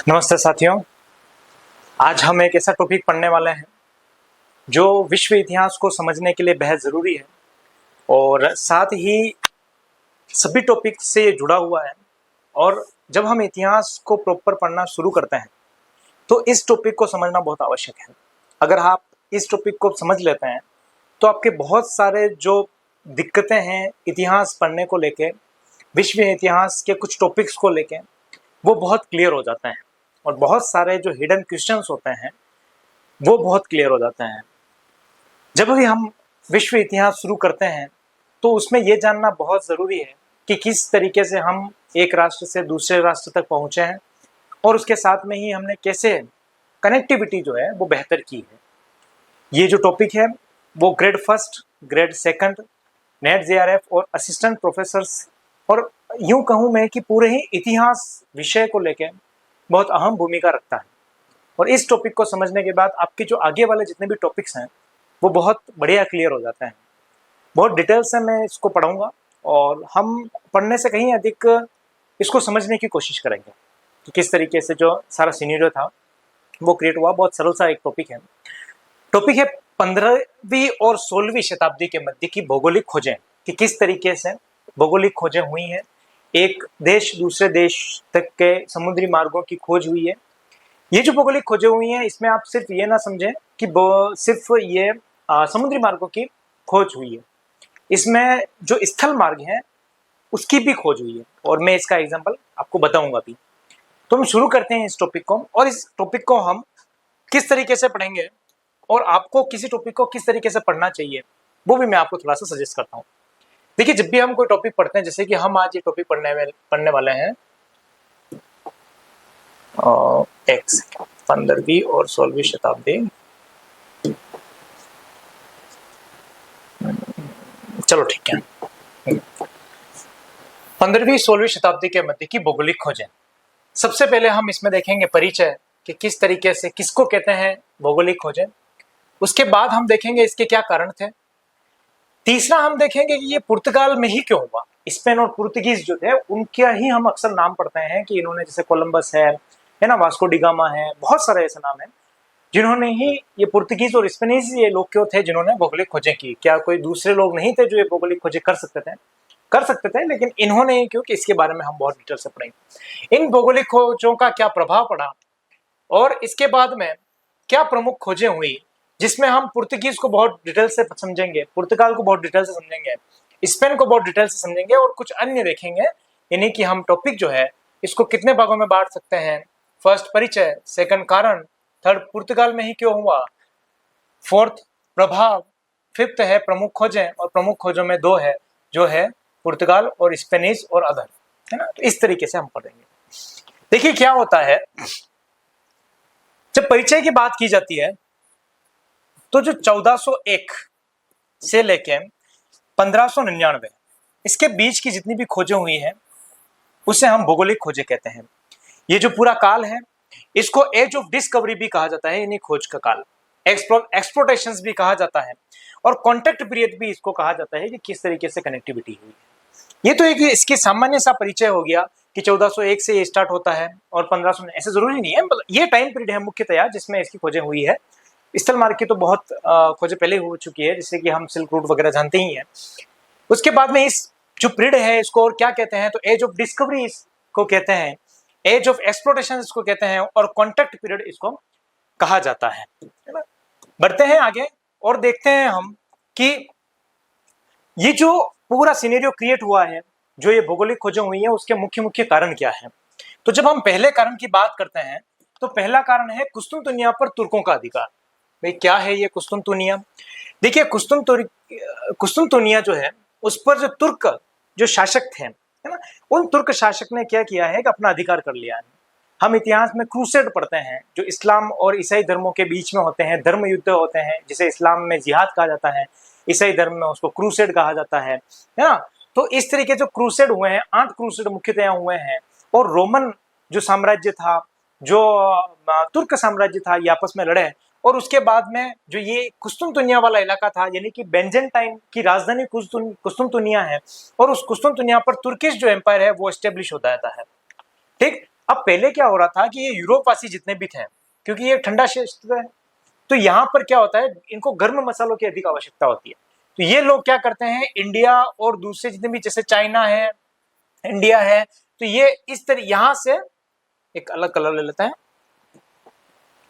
नमस्ते साथियों। आज हम एक ऐसा टॉपिक पढ़ने वाले हैं जो विश्व इतिहास को समझने के लिए बेहद ज़रूरी है और साथ ही सभी टॉपिक से ये जुड़ा हुआ है। और जब हम इतिहास को प्रॉपर पढ़ना शुरू करते हैं तो इस टॉपिक को समझना बहुत आवश्यक है। अगर आप इस टॉपिक को समझ लेते हैं तो आपके बहुत सारे जो दिक्कतें हैं इतिहास पढ़ने को लेके, विश्व इतिहास के कुछ टॉपिक्स को लेके, वो बहुत क्लियर हो जाते हैं और बहुत सारे जो हिडन क्वेश्चंस होते हैं वो बहुत क्लियर हो जाते हैं। जब भी हम विश्व इतिहास शुरू करते हैं तो उसमें ये जानना बहुत ज़रूरी है कि किस तरीके से हम एक राष्ट्र से दूसरे राष्ट्र तक पहुँचे हैं और उसके साथ में ही हमने कैसे कनेक्टिविटी जो है वो बेहतर की है। ये जो टॉपिक है वो grade first, grade second, net JRF और असिस्टेंट प्रोफेसर्स और यूं कहूँ मैं कि पूरे ही इतिहास विषय को लेकर बहुत अहम भूमिका रखता है। और इस टॉपिक को समझने के बाद आपके जो आगे वाले जितने भी टॉपिक्स हैं वो बहुत बढ़िया क्लियर हो जाते हैं। बहुत डिटेल से मैं इसको पढ़ाऊंगा और हम पढ़ने से कहीं अधिक इसको समझने की कोशिश करेंगे कि किस तरीके से जो सारा सिनेरियो था वो क्रिएट हुआ। बहुत सरल सा एक टॉपिक है 15वीं और 16वीं शताब्दी के मध्य की भौगोलिक खोजें, कि किस तरीके से भौगोलिक खोजें हुई हैं, एक देश दूसरे देश तक के समुद्री मार्गों की खोज हुई है। ये जो भौगोलिक खोजें हुई हैं इसमें आप सिर्फ ये ना समझें कि सिर्फ ये समुद्री मार्गों की खोज हुई है, इसमें जो स्थल मार्ग हैं उसकी भी खोज हुई है और मैं इसका एग्जांपल आपको बताऊंगा भी। तो हम शुरू करते हैं इस टॉपिक को, और इस टॉपिक को हम किस तरीके से पढ़ेंगे और आपको किसी टॉपिक को किस तरीके से पढ़ना चाहिए वो भी मैं आपको थोड़ा सा सजेस्ट करता हूँ। देखिए, जब भी हम कोई टॉपिक पढ़ते हैं, जैसे कि हम आज ये टॉपिक पढ़ने वाले हैं 15वीं और 16वीं शताब्दी, चलो ठीक है, 15वीं 16वीं शताब्दी के मध्य की भौगोलिक खोजें। सबसे पहले हम इसमें देखेंगे परिचय कि किस तरीके से किसको कहते हैं भौगोलिक खोजें। उसके बाद हम देखेंगे इसके क्या कारण थे। तीसरा हम देखेंगे कि ये पुर्तगाल में ही क्यों हुआ। स्पेन और पुर्तगीज जो थे उनका ही हम अक्सर नाम पढ़ते हैं कि इन्होंने, जैसे कोलंबस है ना, वास्को डिगामा है, बहुत सारे ऐसे नाम हैं जिन्होंने ही ये पुर्तगीज और स्पेनिश ये लोग क्यों थे जिन्होंने भौगोलिक खोजें की। क्या कोई दूसरे लोग नहीं थे जो ये भौगोलिक खोजें कर सकते थे, लेकिन इन्होंने ही क्यों, कि इसके बारे में हम बहुत डिटेल से पढ़ेंगे। इन भौगोलिक खोजों का क्या प्रभाव पड़ा और इसके बाद में क्या प्रमुख खोजें हुई, जिसमें हम पुर्तगीज को बहुत डिटेल से समझेंगे, पुर्तगाल को बहुत डिटेल से समझेंगे, स्पेन को बहुत डिटेल से समझेंगे और कुछ अन्य देखेंगे। यानी कि हम टॉपिक जो है इसको कितने भागों में बांट सकते हैं। फर्स्ट परिचय, सेकंड कारण, थर्ड पुर्तगाल में ही क्यों हुआ, फोर्थ प्रभाव, फिफ्थ है प्रमुख खोजें, और प्रमुख खोजों में दो है जो है पुर्तगाल और स्पेनिश और अदर, है ना। तो इस तरीके से हम पढ़ेंगे। देखिए क्या होता है, जब परिचय की बात की जाती है तो जो 1401 से लेके 1599 इसके बीच की जितनी भी खोजें हुई हैं उसे हम भौगोलिक खोजें कहते हैं। ये जो पूरा काल है इसको एज ऑफ डिस्कवरी भी कहा जाता है, यानी खोज का काल, एक्सप्लोरेशंस भी कहा जाता है, और कॉन्टेक्ट पीरियड भी इसको कहा जाता है कि किस तरीके से कनेक्टिविटी हुई है। ये तो एक इसकी सामान्य सा परिचय हो गया कि 1401 से ये स्टार्ट होता है और 1500, ऐसे जरूरी नहीं है, ये टाइम पीरियड है मुख्यतया जिसमें इसकी खोजें हुई है। स्थल मार्ग की तो बहुत खोजें पहले हो चुकी है, जिससे कि हम सिल्क रूट वगैरह जानते ही हैं। उसके बाद में इस जो पीरियड है इसको और क्या कहते हैं, तो एज ऑफ डिस्कवरी इसको कहते हैं, एज ऑफ एक्सप्लोरेशन इसको कहते हैं, और कॉन्टेक्ट पीरियड इसको कहा जाता है ना। बढ़ते हैं आगे और देखते हैं हम कि ये जो पूरा सिनेरियो क्रिएट हुआ है, जो ये भौगोलिक खोजें हुई है, उसके मुख्य मुख्य कारण क्या है। तो जब हम पहले कारण की बात करते हैं तो पहला कारण है कुस्तुनतुनिया पर तुर्कों का अधिकार। भाई क्या है ये कुस्तुनतुनिया? देखिए, कुस्तुनतुनिया जो है उस पर जो तुर्क जो शासक थे, है ना, उन तुर्क शासक ने क्या किया है कि अपना अधिकार कर लिया है। हम इतिहास में क्रूसेड पढ़ते हैं जो इस्लाम और ईसाई धर्मों के बीच में होते हैं, धर्म युद्ध होते हैं, जिसे इस्लाम में जिहाद कहा जाता है, ईसाई धर्म में उसको क्रूसेड कहा जाता है ना। तो इस तरीके जो क्रूसेड हुए हैं, 8 क्रूसेड मुख्यतया हुए हैं, और रोमन जो साम्राज्य था, जो तुर्क साम्राज्य था, ये आपस में लड़े। और उसके बाद में जो ये कुस्तुनतुनिया वाला इलाका था, यानी कि बेंजेंटाइन की राजधानी कुस्तुनतुनिया है, और उस कुस्तुनतुनिया पर तुर्किश जो एम्पायर है वो एस्टेब्लिश होता रहता है। ठीक, अब पहले क्या हो रहा था कि ये यूरोपवासी जितने भी थे, क्योंकि ये ठंडा क्षेत्र है, तो यहाँ पर क्या होता है, इनको गर्म मसालों की अधिक आवश्यकता होती है। तो ये लोग क्या करते हैं, इंडिया और दूसरे जितने भी, जैसे चाइना है, इंडिया है, तो ये इस तरह यहां से एक अलग कलर ले लेते हैं,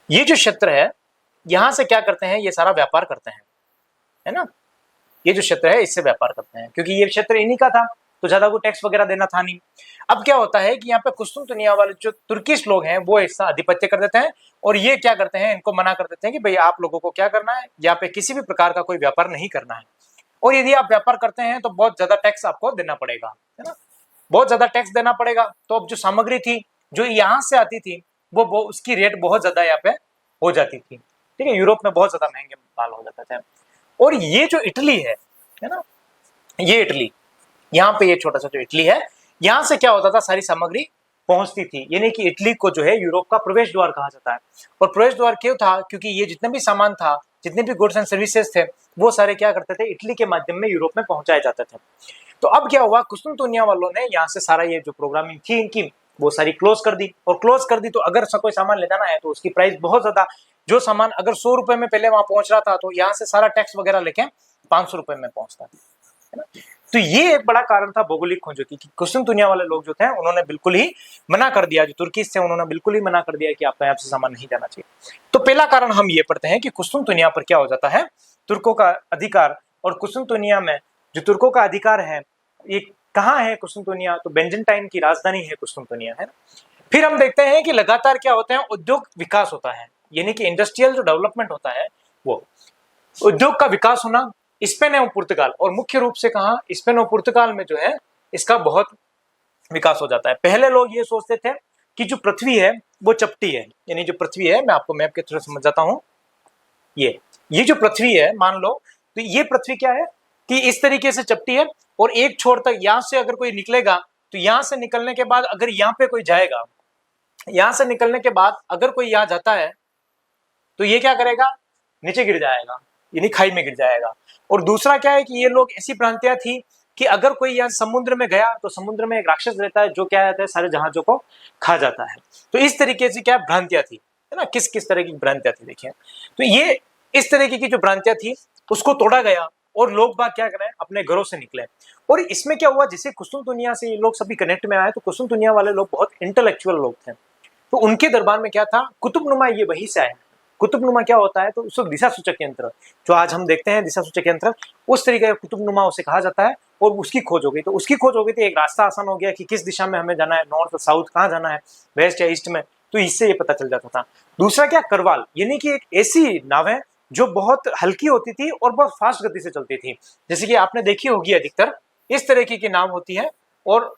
ये जो क्षेत्र है यहां से क्या करते हैं, ये सारा व्यापार करते हैं, है ना। ये जो क्षेत्र है इससे व्यापार करते हैं, क्योंकि ये क्षेत्र इन्हीं का था, तो ज्यादा कोई टैक्स वगैरह देना था नहीं। अब क्या होता है कि यहाँ पे कुस्तुनतुनिया वाले जो तुर्किश लोग हैं वो इसका आधिपत्य कर देते हैं, और ये क्या करते हैं, इनको मना कर देते हैं कि भाई आप लोगों को क्या करना है, यहाँ पे किसी भी प्रकार का कोई व्यापार नहीं करना है, और यदि आप व्यापार करते हैं तो बहुत ज्यादा टैक्स आपको देना पड़ेगा, है ना, बहुत ज्यादा टैक्स देना पड़ेगा। तो अब जो सामग्री थी जो यहाँ से आती थी वो उसकी रेट बहुत ज्यादा यहाँ पे हो जाती थी, ठीक है, यूरोप में बहुत ज्यादा महंगे माल हो जाते थे। और ये जो इटली है ना, ये इटली, यहाँ पे ये छोटा सा जो इटली है, यहाँ से क्या होता था, सारी सामग्री पहुंचती थी, यानी कि इटली को जो है यूरोप का प्रवेश द्वार कहा जाता है। और प्रवेश द्वार क्यों था, क्योंकि ये जितने भी सामान था, जितने भी गुड्स एंड सर्विसेज थे, वो सारे क्या करते थे, इटली के माध्यम में यूरोप में पहुंचाए जाते थे। तो अब क्या हुआ, कुस्तुनतुनिया वालों ने यहाँ से सारा ये जो प्रोग्रामिंग थी इनकी, वो सारी क्लोज कर दी। और क्लोज कर दी तो अगर कोई सामान ले जाना है तो उसकी प्राइस बहुत ज्यादा, जो सामान अगर 100 रुपए में पहले वहां पहुंच रहा था, तो यहाँ से सारा टैक्स वगैरह लेके 500 रुपए में पहुंचता था, है ना। तो ये एक बड़ा कारण था भौगोलिक खोजों की, कि कुस्तुनतुनिया वाले लोग जो थे उन्होंने बिल्कुल ही मना कर दिया, जो तुर्कीस थे उन्होंने बिल्कुल ही मना कर दिया कि आपको यहाँ से सामान नहीं जाना चाहिए। तो पहला कारण हम ये पढ़ते हैं कि कुस्तुनतुनिया पर क्या हो जाता है, तुर्कों का अधिकार। और कुस्तुनतुनिया में जो तुर्कों का अधिकार है, ये कहाँ है कुस्तुनतुनिया, तो बेंजेंटाइन की राजधानी है कुस्तुनतुनिया, है ना। फिर हम देखते हैं कि लगातार क्या होते हैं, उद्योग विकास होता है, यानी कि इंडस्ट्रियल जो डेवलपमेंट होता है, वो उद्योग का विकास होना स्पेन एवं पुर्तगाल, और मुख्य रूप से कहा स्पेन और पुर्तगाल में जो है इसका बहुत विकास हो जाता है। पहले लोग ये सोचते थे कि जो पृथ्वी है वो चपटी है, यानी जो पृथ्वी है, मैं आपको मैप के थ्रू समझाता हूं, ये जो पृथ्वी है, मान लो तो ये पृथ्वी क्या है कि इस तरीके से चपटी है, और एक छोर तक यहां से अगर कोई निकलेगा, तो यहां से निकलने के बाद अगर यहाँ पे कोई जाएगा, यहां से निकलने के बाद अगर कोई यहां जाता है, तो ये क्या करेगा, नीचे गिर जाएगा, यानी खाई में गिर जाएगा। और दूसरा क्या है कि ये लोग, ऐसी भ्रांतियां थी कि अगर कोई यहाँ समुद्र में गया, तो समुद्र में एक राक्षस रहता है जो क्या रहता है, सारे जहाजों को खा जाता है। तो इस तरीके से क्या भ्रांतियां थी, है ना, किस किस तरह की भ्रांतियां थी, देखिए। तो ये इस तरीके की जो भ्रांतियां थी उसको तोड़ा गया, और लोग बाग क्या करें, अपने घरों से निकले। और इसमें क्या हुआ, जैसे कुस्तुनतुनिया से ये लोग सभी कनेक्ट में आए, तो कुस्तुनतुनिया वाले लोग बहुत इंटेलेक्चुअल लोग थे, तो उनके दरबार में क्या था, कुतुबनुमा, ये वहीं से आए। कुतुबनुमा क्या होता है, तो उस वक्त दिशा सूचक यंत्र जो आज हम देखते हैं, दिशा सूचक यंत्र, उस तरीके का कुतुबनुमा उसे कहा जाता है। और उसकी खोज हो गई, तो उसकी खोज हो गई थी, एक रास्ता आसान हो गया कि किस दिशा में हमें जाना है, नॉर्थ साउथ, कहाँ जाना है, वेस्ट या ईस्ट में, तो इससे ये पता चल जाता था। दूसरा क्या, करवाल, यानी कि एक ऐसी नाव है जो बहुत हल्की होती थी और बहुत फास्ट गति से चलती थी, जैसे कि आपने देखी होगी अधिकतर इस तरीके की नाव होती है, और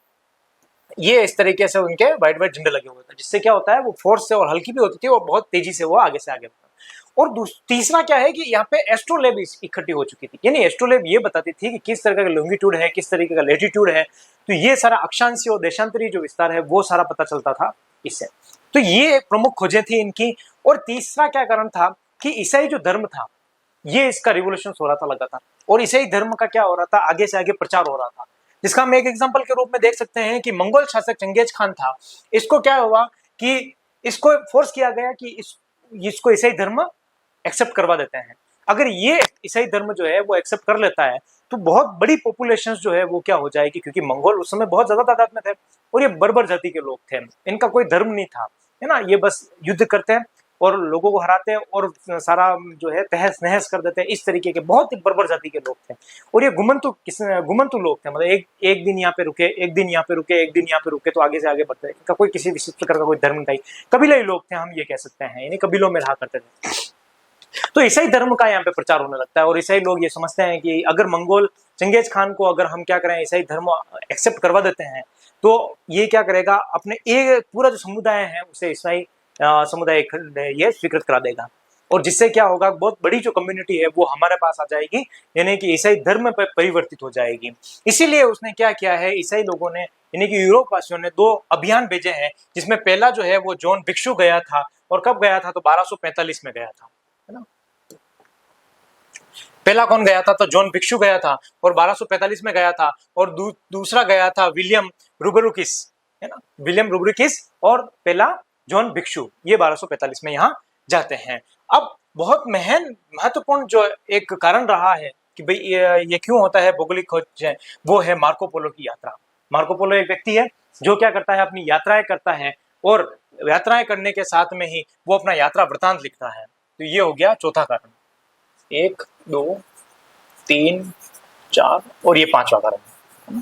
ये इस तरीके से उनके वाइट वाइट झंडे लगे हुए थे, जिससे क्या होता है, वो फोर्स से और हल्की भी होती थी और बहुत तेजी से वो आगे से आगे बढ़ता। और तीसरा क्या है कि यहाँ पे एस्ट्रोलेब इकट्ठी हो चुकी थी, यानी एस्ट्रोलेब ये बताती थी कि किस तरह का लॉन्गिट्यूड है, किस तरीके का लेटीट्यूड है, तो ये सारा अक्षांशीय और देशांतरी जो विस्तार है वो सारा पता चलता था इससे। तो ये प्रमुख खोजें थी इनकी। और तीसरा क्या कारण था कि ईसाई जो धर्म था, ये इसका रिवोल्यूशन हो रहा था लगातार, और ईसाई धर्म का क्या हो रहा था, आगे से आगे प्रचार हो रहा था, जिसका हम एक एग्जांपल के रूप में देख सकते हैं कि मंगोल शासक चंगेज खान था, इसको क्या हुआ कि इसको फोर्स किया गया कि इसको ईसाई धर्म एक्सेप्ट करवा देते हैं। अगर ये ईसाई धर्म जो है वो एक्सेप्ट कर लेता है, तो बहुत बड़ी पॉपुलेशन जो है वो क्या हो जाएगी, क्योंकि मंगोल उस समय बहुत ज्यादा तादाद में थे, और ये बर्बर जाति के लोग थे, इनका कोई धर्म नहीं था, है ना, ये बस युद्ध करते हैं और लोगों को हराते हैं और सारा जो है तहस नहस कर देते हैं, इस तरीके के बहुत ही बर्बर जाति के लोग थे। और ये गुमंतु लोग थे, मतलब एक दिन यहाँ पे रुके, एक दिन यहाँ पे रुके, एक दिन यहाँ पे रुके, तो आगे से आगे बढ़ते, इनका कोई किसी विशिष्ट प्रकार का कोई धर्म नहीं, कबीलाई लोग थे, हम ये कह सकते हैं, यानी कबीलों में रहा करते थे। तो ईसाई धर्म का यहाँ पे प्रचार होने लगता है, और ईसाई लोग ये समझते हैं कि अगर मंगोल चंगेज खान को अगर हम क्या करें, ईसाई धर्म एक्सेप्ट करवा देते हैं, तो ये क्या करेगा, अपने एक पूरा जो समुदाय है उसे ईसाई समुदाय ये स्वीकृत करा देगा, और जिससे क्या होगा, बहुत बड़ी जो कम्युनिटी है वो हमारे पास आ जाएगी, यानी कि ईसाई धर्म पर परिवर्तित हो जाएगी। इसीलिए उसने क्या किया है, ईसाई लोगों ने, यानी कि यूरोप वासियों ने 2 अभियान भेजे हैं, जिसमें पहला जो है वो जॉन भिक्षु गया था, और कब गया था, तो 1245 में गया था, है ना। पहला कौन गया था, तो जॉन भिक्षु गया था और 1245 में गया था, और दूसरा गया था विलियम रुबरुकिस, है ना, विलियम रुब्रिकिस और पहला जॉन भिक्षु, ये 1245 में यहाँ जाते हैं। अब बहुत महत्वपूर्ण जो एक कारण रहा है कि भाई ये क्यों होता है भौगोलिक खोज, वो है मार्को पोलो की यात्रा। मार्को पोलो एक व्यक्ति है जो क्या करता है, अपनी यात्राएं करता है और यात्राएं करने के साथ में ही वो अपना यात्रा वृतांत लिखता है। तो ये हो गया चौथा कारण, 1 2 3 4 और ये पांचवा कारण,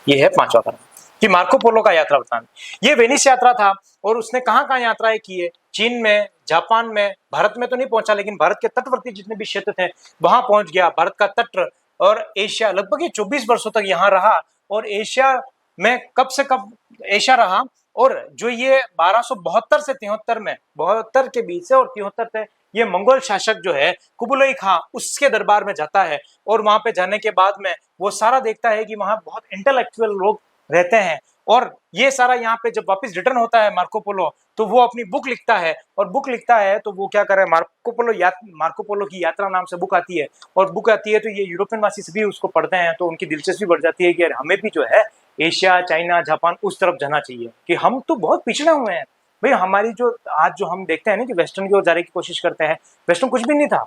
ये है पांचवा कारण कि मार्को पोलो का यात्रा वृतांत। ये वेनिस यात्रा था और उसने कहाँ कहाँ यात्राएं की है, चीन में, जापान में, भारत में तो नहीं पहुंचा लेकिन भारत के तटवर्ती जितने भी क्षेत्र थे वहां पहुंच गया, भारत का तट और एशिया। लगभग ये 24 वर्षों तक यहाँ रहा और एशिया में कब से कब एशिया रहा, और जो ये 1272 से 73 में, 72 के बीच से और 73 से ये मंगोल शासक जो है कुबुलाई खां, उसके दरबार में जाता है और वहां पे जाने के बाद में वो सारा देखता है कि वहां बहुत इंटेलेक्चुअल लोग रहते हैं। और ये सारा यहाँ पे जब वापस रिटर्न होता है मार्को पोलो, तो वो अपनी बुक लिखता है और बुक लिखता है तो वो क्या करे, मार्को पोलो की यात्रा नाम से बुक आती है। और बुक आती है तो ये यूरोपियन वासी सभी उसको पढ़ते हैं तो उनकी दिलचस्पी बढ़ जाती है कि यार हमें भी जो है एशिया, चाइना, जापान उस तरफ जाना चाहिए, कि हम तो बहुत पिछड़े हुए हैं भाई। हमारी जो आज जो हम देखते हैं ना कि वेस्टर्न की ओर जाने की कोशिश करते हैं, वेस्टर्न कुछ भी नहीं था।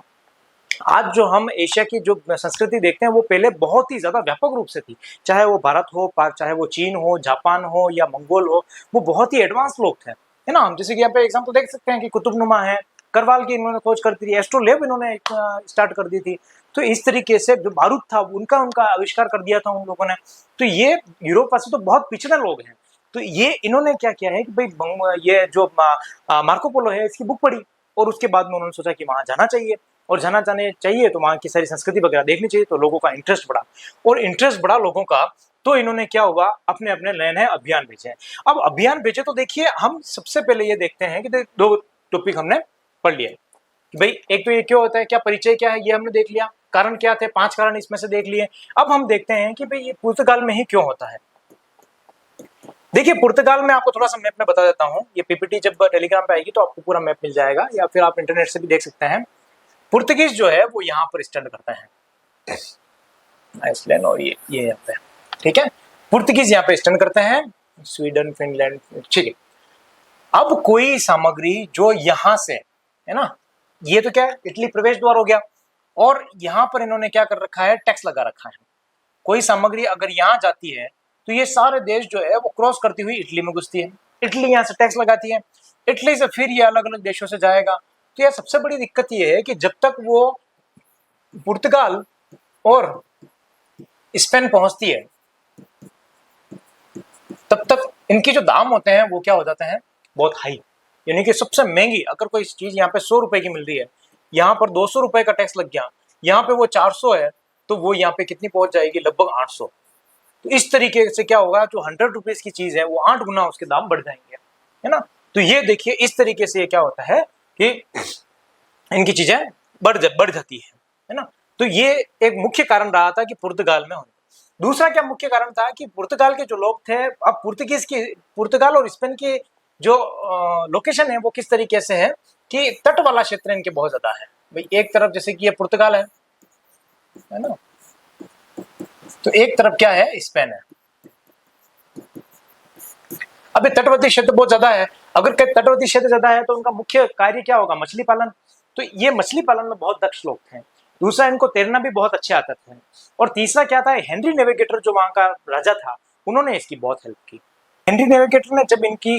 आज जो हम एशिया की जो संस्कृति देखते हैं वो पहले बहुत ही ज्यादा व्यापक रूप से थी, चाहे वो भारत हो, चाहे वो चीन हो, जापान हो या मंगोल हो, वो बहुत ही एडवांस लोग थे, है ना। हम जैसे कि यहाँ पे एग्जांपल देख सकते हैं कि कुतुबनुमा है, करवाल की इन्होंने खोज कर दी थी, एस्ट्रोलेब इन्होंने स्टार्ट कर दी थी। तो इस तरीके से जो बारूद था उनका आविष्कार कर दिया था उन लोगों ने। तो ये यूरोप वासी तो बहुत पिछड़े लोग हैं। तो ये इन्होंने क्या किया है कि भाई ये जो मार्को पोलो है इसकी बुक पढ़ी और उसके बाद में उन्होंने सोचा कि वहां जाना चाहिए, और जाना जाने चाहिए तो वहाँ की सारी संस्कृति वगैरह देखनी चाहिए। तो लोगों का इंटरेस्ट बढ़ा, और इंटरेस्ट बढ़ा लोगों का, तो इन्होंने क्या हुआ, अपने अपने नए नए अभियान भेजे। अब अभियान भेजे तो देखिए, हम सबसे पहले ये देखते हैं कि दो टॉपिक हमने पढ़ लिया कि भाई एक तो ये क्यों होता है, क्या परिचय क्या है, ये हमने देख लिया, कारण क्या थे, 5 कारण इसमें से देख लिए। अब हम देखते हैं कि भाई ये पुर्तगाल में ही क्यों होता है। देखिए पुर्तगाल में आपको थोड़ा सा मैप में बता देता हूँ, ये पीपीटी जब टेलीग्राम पे आएगी तो आपको पूरा मैप मिल जाएगा, या फिर आप इंटरनेट से भी देख सकते हैं। पुर्तगीज जो है वो यहाँ पर स्टैंड करते हैं, आइसलैंड और ये यहाँ पे, ठीक है। पुर्तगीज यहाँ पे स्टैंड करते हैं, स्वीडन, फिनलैंड, ठीक है। अब कोई सामग्री जो यहाँ से है ना, ये तो क्या है, इटली प्रवेश द्वार हो गया, और यहाँ पर इन्होंने क्या कर रखा है, टैक्स लगा रखा है। कोई सामग्री अगर यहाँ जाती है तो ये सारे देश जो है वो क्रॉस करती हुई इटली में घुसती है, इटली यहाँ से टैक्स लगाती है, इटली से फिर ये अलग अलग देशों से जाएगा। तो यह सबसे बड़ी दिक्कत ये है कि जब तक वो पुर्तगाल और स्पेन पहुंचती है तब तक इनके जो दाम होते हैं वो क्या हो जाते हैं, बहुत हाई। यानी कि सबसे महंगी अगर कोई चीज यहाँ पे 100 रुपए की मिल रही है, यहाँ पर 200 रुपए का टैक्स लग गया, यहाँ पे वो 400 है, तो वो यहाँ पे कितनी पहुंच जाएगी, लगभग 800। तो इस तरीके से क्या होगा, जो 100 रुपीज की चीज है वो 8 गुना उसके दाम बढ़ जाएंगे, है ना। तो ये देखिए इस तरीके से क्या होता है कि इनकी चीजें बढ़ जाती है ना। तो ये एक मुख्य कारण रहा था कि पुर्तगाल में होने। दूसरा क्या मुख्य कारण था कि पुर्तगाल के जो लोग थे, अब पुर्तगाल और स्पेन की जो लोकेशन है वो किस तरीके से है कि तट वाला क्षेत्र इनके बहुत ज्यादा है। भाई एक तरफ जैसे कि ये पुर्तगाल है ना, तो एक तरफ क्या है, स्पेन है। अब ये तटवर्ती क्षेत्र बहुत ज्यादा है, अगर तटवर्ती क्षेत्र ज्यादा है तो उनका मुख्य कार्य क्या होगा, मछली पालन। तो ये मछली पालन में बहुत दक्ष लोग थे। दूसरा, इनको तैरना भी बहुत अच्छे आता था। और तीसरा क्या था, हेनरी नेविगेटर जो वहां का राजा था, उन्होंने इसकी बहुत हेल्प की। हेनरी नेविगेटर ने जब इनकी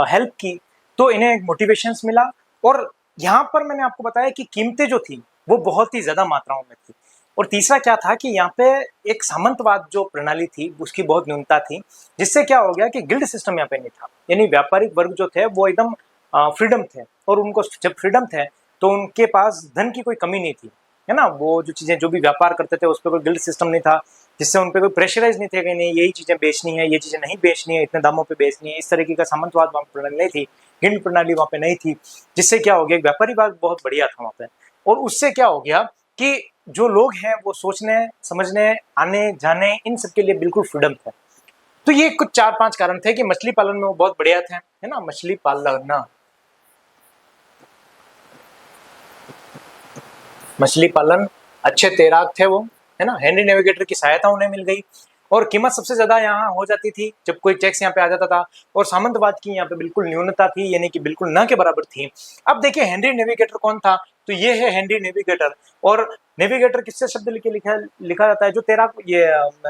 हेल्प की तो इन्हें एक मोटिवेशन मिला, और यहाँ पर मैंने आपको बताया कि कीमतें जो थी वो बहुत ही ज्यादा मात्राओं में थी। और तीसरा क्या था कि यहाँ पे एक सामंतवाद जो प्रणाली थी उसकी बहुत न्यूनता थी, जिससे क्या हो गया कि गिल्ड सिस्टम यहाँ पे नहीं था। यानी व्यापारिक वर्ग जो थे वो एकदम फ्रीडम थे, और उनको जब फ्रीडम थे तो उनके पास धन की कोई कमी नहीं थी, है ना। वो जो चीजें जो भी व्यापार करते थे उस पर कोई गिल्ड सिस्टम नहीं था, जिससे उन पर कोई प्रेशराइज नहीं थे कि नहीं यही चीजें बेचनी है, ये चीजें नहीं बेचनी है, इतने दामों पे बेचनी है। इस तरीके का सामंतवाद वहाँ प्रणाली नहीं थी, गिल्ड प्रणाली वहाँ पे नहीं थी, जिससे क्या हो गया, व्यापारी वर्ग बहुत बढ़िया था वहाँ पे। और उससे क्या हो गया कि जो लोग हैं वो सोचने, समझने, आने जाने, इन सब के लिए बिल्कुल फ्रीडम थे। तो ये कुछ 4-5 कारण थे कि मछली पालन में वो बहुत बढ़िया थे, है ना। मछली पालन अच्छे तैराक थे वो, है ना। हेनरी नेविगेटर की सहायता उन्हें मिल गई। और कीमत सबसे ज्यादा यहाँ हो जाती थी जब कोई टैक्स यहाँ पे आ जाता था, और सामंतवाद की यहाँ पे बिल्कुल न्यूनता थी, यानी कि बिल्कुल न के बराबर थी। अब देखिए हेनरी नेविगेटर कौन था, तो ये है हेनरी नेविगेटर। और नेविगेटर किससे शब्द लिखे लिखा लिखा जाता है, जो तेरा ये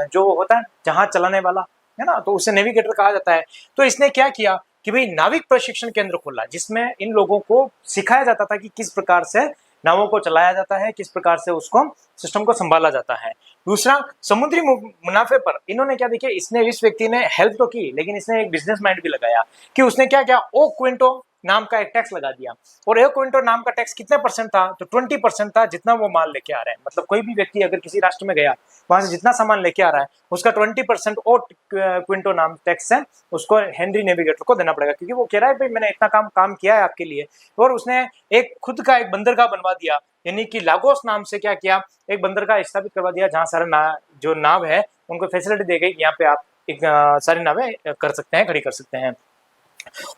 जो होता है जहाज चलाने वाला है ना, तो उसे नेविगेटर कहा जाता है। तो इसने क्या किया कि भाई नाविक प्रशिक्षण केंद्र खोला, जिसमें इन लोगों को सिखाया जाता था कि किस प्रकार से नावों को चलाया जाता है, किस प्रकार से उसको सिस्टम को संभाला जाता है। दूसरा, समुद्री मुनाफे पर इन्होंने क्या, देखिए इसने, इस व्यक्ति ने हेल्प तो की, लेकिन इसने एक बिजनेस माइंड भी लगाया कि उसने क्या किया, ओ क्विंटो नाम का एक टैक्स लगा दिया। और एक क्विंटो नाम का टैक्स कितने परसेंट था, तो 20% था, जितना वो माल लेके आ रहे हैं। मतलब कोई भी व्यक्ति अगर किसी राष्ट्र में गया, वहां से जितना सामान लेके आ रहा है उसका 20% और क्विंटो नाम टैक्स है उसको हेनरी नेविगेटर को देना पड़ेगा, क्योंकि वो कह रहा है भाई मैंने इतना काम किया है आपके लिए। और उसने एक खुद का एक बंदरगाह बनवा दिया, यानी कि लागोस नाम से क्या किया, एक बंदरगाह स्थापित करवा दिया, जहां सारा जो नाव है उनको फैसिलिटी दी गई, यहाँ पे आप एक सारी नावें कर सकते हैं, खड़ी कर सकते हैं।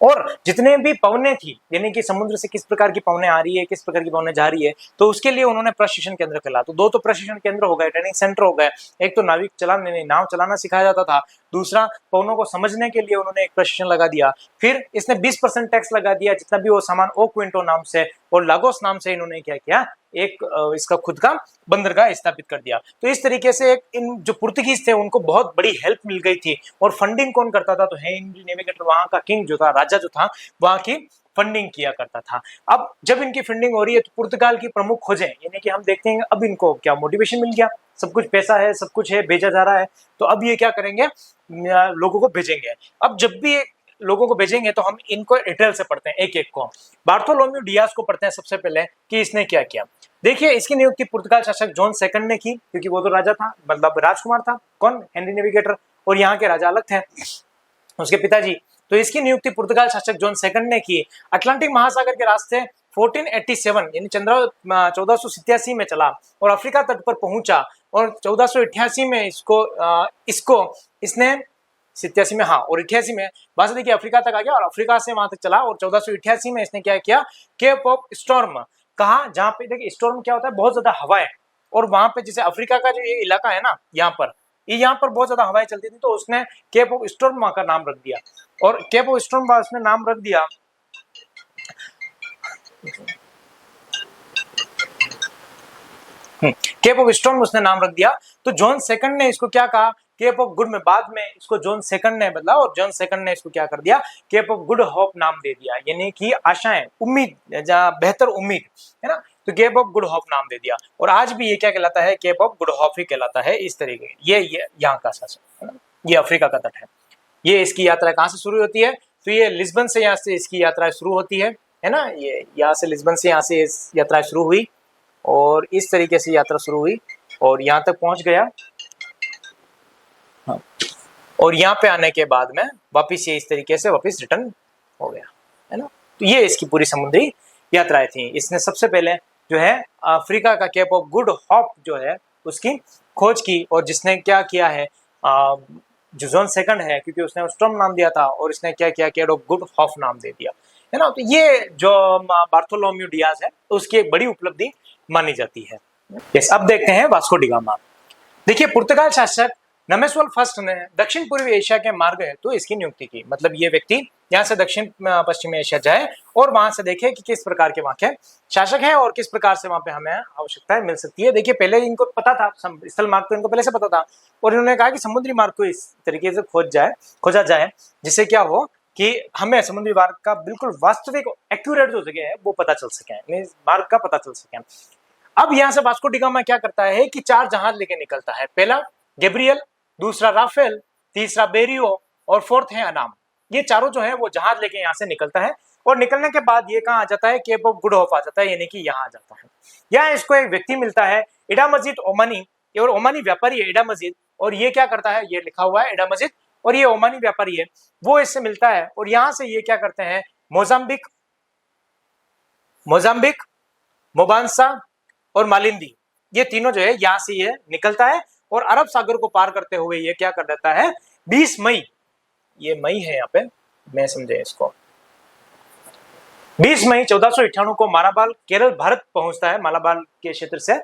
और जितने भी पवने थी, यानी कि समुद्र से किस प्रकार की पवने आ रही है, किस प्रकार की पवने जा रही है, तो उसके लिए उन्होंने प्रशिक्षण केंद्र खोला। तो दो तो प्रशिक्षण केंद्र हो गए, ट्रेनिंग सेंटर हो गए। एक तो नाविक चलाने, नाव चलाना सिखाया जाता था, दूसरा पवनों को समझने के लिए उन्होंने एक प्रशिक्षण लगा दिया। फिर इसने 20% टैक्स लगा दिया, जितना भी वो सामान ओ क्विंटो नाम से और लागोस नाम से इन्होंने क्या किया, एक इसका खुद का बंदरगाह स्थापित कर दिया। तो इस तरीके से एक इन जो पुर्तगीज थे उनको बहुत बड़ी हेल्प मिल गई थी। और फंडिंग कौन करता था, तो हेनरी नेविगेटर, वहां का किंग जो था, राजा जो था, वहां की फंडिंग किया करता था। अब जब इनकी फंडिंग हो रही है तो पुर्तगाल की प्रमुख खोजें, यानी कि हम देखते हैं अब इनको क्या मोटिवेशन मिल गया, सब कुछ पैसा है, सब कुछ है, भेजा जा रहा है, तो अब ये क्या करेंगे, लोगों को भेजेंगे। अब जब भी लोगों को भेजेंगे तो हम इनको डिटेल से पढ़ते हैं, एक एक को। बार्थोलोम्यू डियाज को पढ़ते हैं सबसे पहले कि इसने क्या किया। देखिए इसकी नियुक्ति पुर्तगाल शासक जॉन सेकंड ने की, क्योंकि वो तो राजा था, मतलब राजकुमार था, कौन, हेनरी नेविगेटर, और यहाँ के राजा अलग थे, उसके पिताजी। तो इसकी नियुक्ति पुर्तगाल शासक जॉन सेकंड ने की। अटलांटिक महासागर के रास्ते 1487 यानी 1487 में चला और अफ्रीका तट पर पहुंचा, और 1488 में इसने 87 में, हाँ, और 88 में वहां से देखिए अफ्रीका तक आ गया, और अफ्रीका से वहां तक चला, और 1488 में इसने क्या किया, केप ऑफ स्टॉर्म, कहा जहां पे देखिए स्टॉर्म क्या होता है, बहुत ज्यादा हवाएं, और वहां पे जैसे अफ्रीका का जो ये इलाका है ना, यहाँ पर बहुत ज्यादा हवाएं चलती थी, तो उसने केप ऑफ स्टॉर्म का नाम रख दिया। और केप ऑफ स्टॉर्म का उसने नाम रख दिया, केप ऑफ स्टॉर्म उसने नाम रख दिया। तो जॉन सेकंड ने इसको क्या कहा, केप ऑफ गुड में, बाद में इसको जॉन सेकंड ने बदला, और जॉन सेकंड ने इसको क्या कर दिया, केप ऑफ गुड होप नाम दे दिया, यानी कि आशाएं, उम्मीद, जहां बेहतर उम्मीद है ना, तो केप ऑफ गुड होप नाम दे दिया। और आज भी ये क्या कहलाता है, केप ऑफ गुड होप ही कहलाता है। इस तरीके ये यहाँ का शासन है ना, ये अफ्रीका का तट है। ये इसकी यात्रा कहाँ से शुरू होती है, तो ये लिस्बन से, यहाँ से इसकी यात्रा शुरू होती है ना, ये यहाँ से लिस्बन से, यहाँ से यात्रा शुरू हुई, और इस तरीके से यात्रा शुरू हुई और यहाँ तक पहुंच गया। हाँ। और यहाँ पे आने के बाद में वापिस ये इस तरीके से वापिस रिटर्न हो गया, है ना। तो ये इसकी पूरी समुद्री यात्राएं थी। इसने सबसे पहले जो है अफ्रीका का केप ऑफ गुड होप जो है उसकी खोज की, और जिसने क्या किया है, जो जॉन सेकंड है, क्योंकि उसने स्टॉर्म नाम दिया था, और इसने क्या किया, केप ऑफ गुड होप नाम दे दिया, है ना। तो ये जो बार्थोलोम्यू डियाज है उसकी एक बड़ी उपलब्धि मानी जाती है। यस, अब देखते हैं वास्को डी गामा। देखिए पुर्तगाल शासक नमेस्वल फर्स्ट ने दक्षिण पूर्वी एशिया के मार्ग हेतु इसकी नियुक्ति की। मतलब ये व्यक्ति यहाँ से दक्षिण पश्चिमी एशिया जाए और वहां से देखे कि किस प्रकार के वहां के शासक हैं और किस प्रकार से वहां पे हमें आवश्यकताएं मिल सकती है। देखिए पहले इनको पता था, स्थल मार्ग तो इनको पहले से पता था, और इन्होंने कहा कि समुद्री मार्ग को इस तरीके से खोजा जाए जिससे क्या हो कि हमें समुद्री मार्ग का बिल्कुल वास्तविक एक्यूरेट जो जगह है वो पता चल सके, मार्ग का पता चल सके। अब यहाँ से वास्को डी गामा क्या करता है कि 4 जहाज लेके निकलता है। पहला गैब्रियल, दूसरा राफेल, तीसरा बेरियो और फोर्थ है अनाम। ये चारों जो है वो जहाज लेके यहाँ से निकलता है, और निकलने के बाद ये कहाँ आ जाता है, केप ऑफ गुड होप आ जाता है, यानी कि यहाँ आ जाता है। यहाँ इसको एक व्यक्ति मिलता है इडा मस्जिद ओमानी, और ओमानी व्यापारी है इडा मस्जिद, और ये क्या करता है, ये लिखा हुआ है इडा मस्जिद, और ये ओमानी व्यापारी है, वो इससे मिलता है, और यहाँ से ये क्या करते हैं, मोजाम्बिक, मोबांसा और मालिंदी, ये तीनों जो है यहाँ से ये निकलता है, और अरब सागर को पार करते हुए ये क्या कर देता है, 20 मई, ये मई है यहाँ पे, मैं समझे इसको, 20 मई 1498 को मालाबार केरल भारत पहुंचता है। मालाबार के क्षेत्र से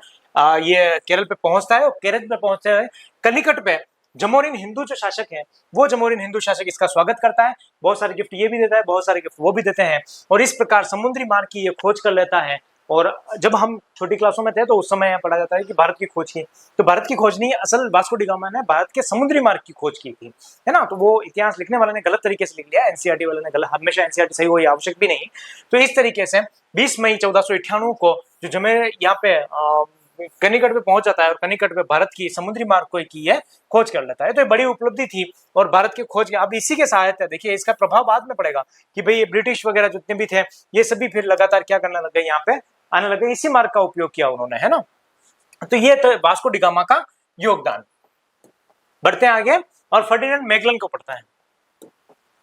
ये केरल पे पहुंचता है, और केरल पे पहुंचते हुए कलिकट पे जमोरिन हिंदू जो शासक है, वो जमोरिन हिंदू शासक इसका स्वागत करता है, बहुत सारे गिफ्ट ये भी देता है, बहुत सारे गिफ्ट वो भी देते हैं, और इस प्रकार समुद्री मार्ग की ये खोज कर लेता है। और जब हम छोटी क्लासों में थे तो उस समय पढ़ा जाता है कि भारत की खोज की, तो भारत की खोज नहीं, असल वास्को डी गामा ने भारत के समुद्री मार्ग की खोज की थी, है ना। तो वो इतिहास लिखने वाले ने गलत तरीके से लिख लिया, एनसीईआरटी वाले ने गलत, हमेशा एनसीईआरटी सही हो ये आवश्यक भी नहीं। तो इस तरीके से 20 मई 1498 को जो जमेर यहाँ पे कनिकट पे पहुंच जाता है और कनिकट पे भारत की समुद्री मार्ग को की है खोज कर लेता है। तो ये बड़ी उपलब्धि थी और भारत की खोज, अब इसी के सहायता देखिए इसका प्रभाव बाद में पड़ेगा कि भाई ये ब्रिटिश वगैरह जितने भी थे ये सभी फिर लगातार क्या करने लग गए, यहाँ पे आने लगे, इसी मार्ग का उपयोग किया उन्होंने, है ना। तो ये तो वास्को डी गामा का योगदान। बढ़ते हैं आगे और फर्डिनेंड मैगलन को पढ़ता है।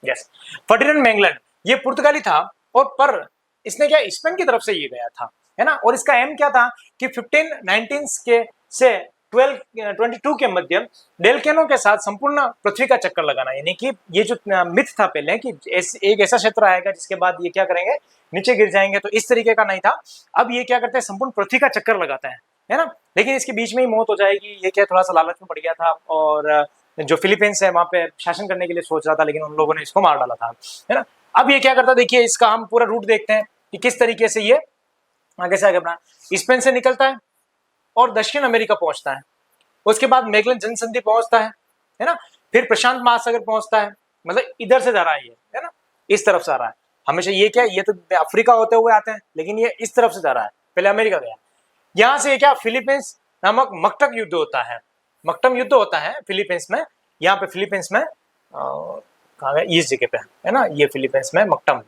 यस, फर्डिनेंड मैगलन ये पुर्तगाली था और पर इसने क्या स्पेन की तरफ से ये गया था, है ना। और इसका एम क्या था कि 1519 के से 1222 के मध्य डेल्केनो के साथ संपूर्ण पृथ्वी का चक्कर लगाना, यानी कि ये जो मिथ था पहले कि एक ऐसा क्षेत्र आएगा जिसके बाद ये क्या करेंगे, नीचे गिर जाएंगे, तो इस तरीके का नहीं था। अब ये क्या करते हैं, संपूर्ण पृथ्वी का चक्कर लगाते हैं, है ना। लेकिन इसके बीच में ही मौत हो जाएगी, ये क्या थोड़ा सा लालच में पड़ गया था और जो फिलीपींस है वहां पे शासन करने के लिए सोच रहा था, लेकिन उन लोगों ने इसको मार डाला था, है ना। अब ये क्या करता, देखिए इसका हम पूरा रूट देखते हैं कि किस तरीके से ये आगे से आगे बढ़ा, स्पेन से निकलता है और दक्षिण अमेरिका पहुंचता है, उसके बाद मैगलन जनसंधि पहुंचता है ना, फिर प्रशांत महासागर पहुंचता है, मतलब इधर से जा रहा है ये, है ना, इस तरफ से आ रहा है। हमेशा ये क्या, ये तो अफ्रीका होते हुए आते हैं, लेकिन ये इस तरफ से जा रहा है, पहले अमेरिका गया, यहां से क्या फिलीपींस नामक मकटक युद्ध होता है, मकटम युद्ध होता है फिलीपींस में, यहाँ पे फिलीपींस में कहाँ गया, इस जगह पे है ना, ये फिलीपींस में मकटम,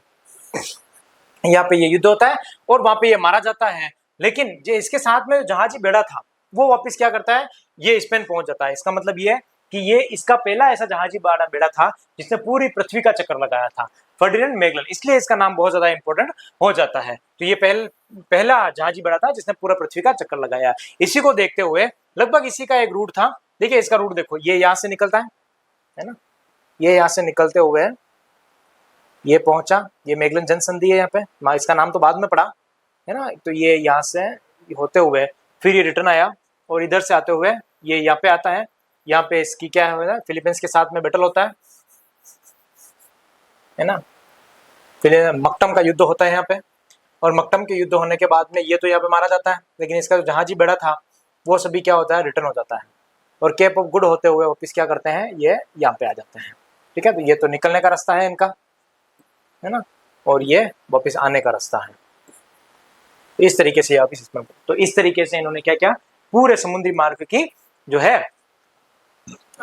यहाँ पे ये युद्ध होता है और वहां पे ये मारा जाता है। लेकिन जो इसके साथ में जहाजी बेड़ा था वो वापस क्या करता है, ये स्पेन पहुंच जाता है। इसका मतलब ये है कि ये इसका पहला ऐसा जहाजी बेड़ा था जिसने पूरी पृथ्वी का चक्कर लगाया था, फर्डिनेंड मैगलन, इसलिए इसका नाम बहुत ज्यादा इंपॉर्टेंट हो जाता है। तो ये पहला जहाजी बेड़ा था जिसने पूरा पृथ्वी का चक्कर लगाया। इसी को देखते हुए लगभग इसी का एक रूट था, देखिए इसका रूट देखो, ये यहाँ से निकलता है ना, ये यहाँ से निकलते हुए ये पहुंचा, ये मैगलन जनसंधि है यहाँ पे, इसका नाम तो बाद में पड़ा, है ना। तो ये यहाँ से होते हुए फिर ये रिटर्न आया और इधर से आते हुए ये यहाँ पे आता है, यहाँ पे इसकी क्या है, फिलीपींस के साथ में बैटल होता है ना, फिर मकटम का युद्ध होता है यहाँ पे, और मकटम के युद्ध होने के बाद में ये तो यहाँ पे मारा जाता है, लेकिन इसका जो जहाजी बेड़ा था वो सभी क्या होता है, रिटर्न हो जाता है, और केप ऑफ गुड होते हुए वापिस क्या करते हैं, ये यहाँ पे आ जाते हैं, ठीक है। तो ये तो निकलने का रास्ता है इनका, है ना, और ये वापिस आने का रास्ता है। इस तरीके से वापिस इसमें, तो इस तरीके से इन्होंने क्या क्या पूरे समुद्री मार्ग की जो है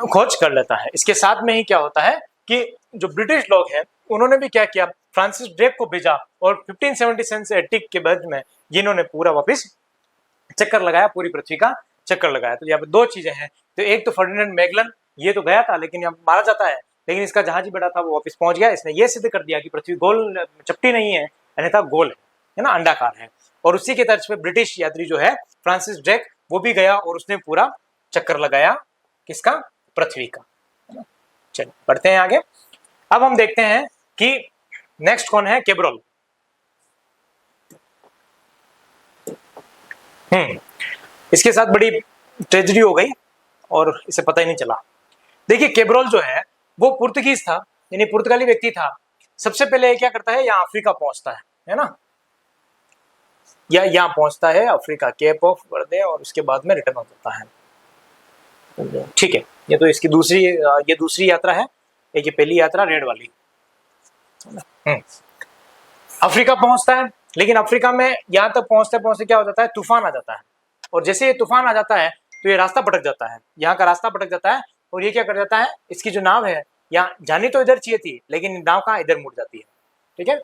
खोज कर लेता है। इसके साथ में ही क्या होता है कि जो ब्रिटिश लोग हैं उन्होंने भी क्या किया, फ्रांसिस ड्रेक को भेजा और 1577 से 80 के बाद में इन्होंने पूरा वापिस चक्कर लगाया, पूरी पृथ्वी का चक्कर लगाया। तो यहाँ पे दो चीजें हैं, तो एक तो फर्डिनेंड मैगलन, ये तो गया था लेकिन यहाँ मारा जाता है, लेकिन इसका जहाजी बेड़ा था वो वापस पहुंच गया। इसने ये सिद्ध कर दिया कि पृथ्वी गोल चपटी नहीं है, अन्यथा गोल है ना, अंडाकार है। और उसी के तर्ज पे ब्रिटिश यात्री जो है फ्रांसिस ड्रेक, वो भी गया और उसने पूरा चक्कर लगाया किसका, पृथ्वी का। चलिए बढ़ते हैं आगे। अब हम देखते हैं कि नेक्स्ट कौन है, केब्रोल। इसके साथ बड़ी ट्रेजेडी हो गई और इसे पता ही नहीं चला। देखिए केब्रोल जो है वो पुर्तगीज था, यानी पुर्तगाली व्यक्ति था। सबसे पहले क्या करता है, यहाँ अफ्रीका पहुंचता है ना, या यहाँ पहुंचता है अफ्रीका, केप ऑफ वर्दे, और उसके बाद में रिटर्न हो जाता है। ठीक है, ये तो इसकी दूसरी यात्रा है, ये पहली यात्रा रेड वाली। अफ्रीका पहुंचता है, लेकिन अफ्रीका में यहाँ तक पहुंचते पहुंचते क्या हो जाता है, तूफान आ जाता है, और जैसे ये तूफान आ जाता है तो ये रास्ता भटक जाता है, यहाँ का रास्ता भटक जाता है, और ये क्या कर जाता है, इसकी जो नाव है यहाँ जानी तो इधर चाहिए थी, लेकिन नाव कहाँ, इधर मुड़ जाती है, ठीक है,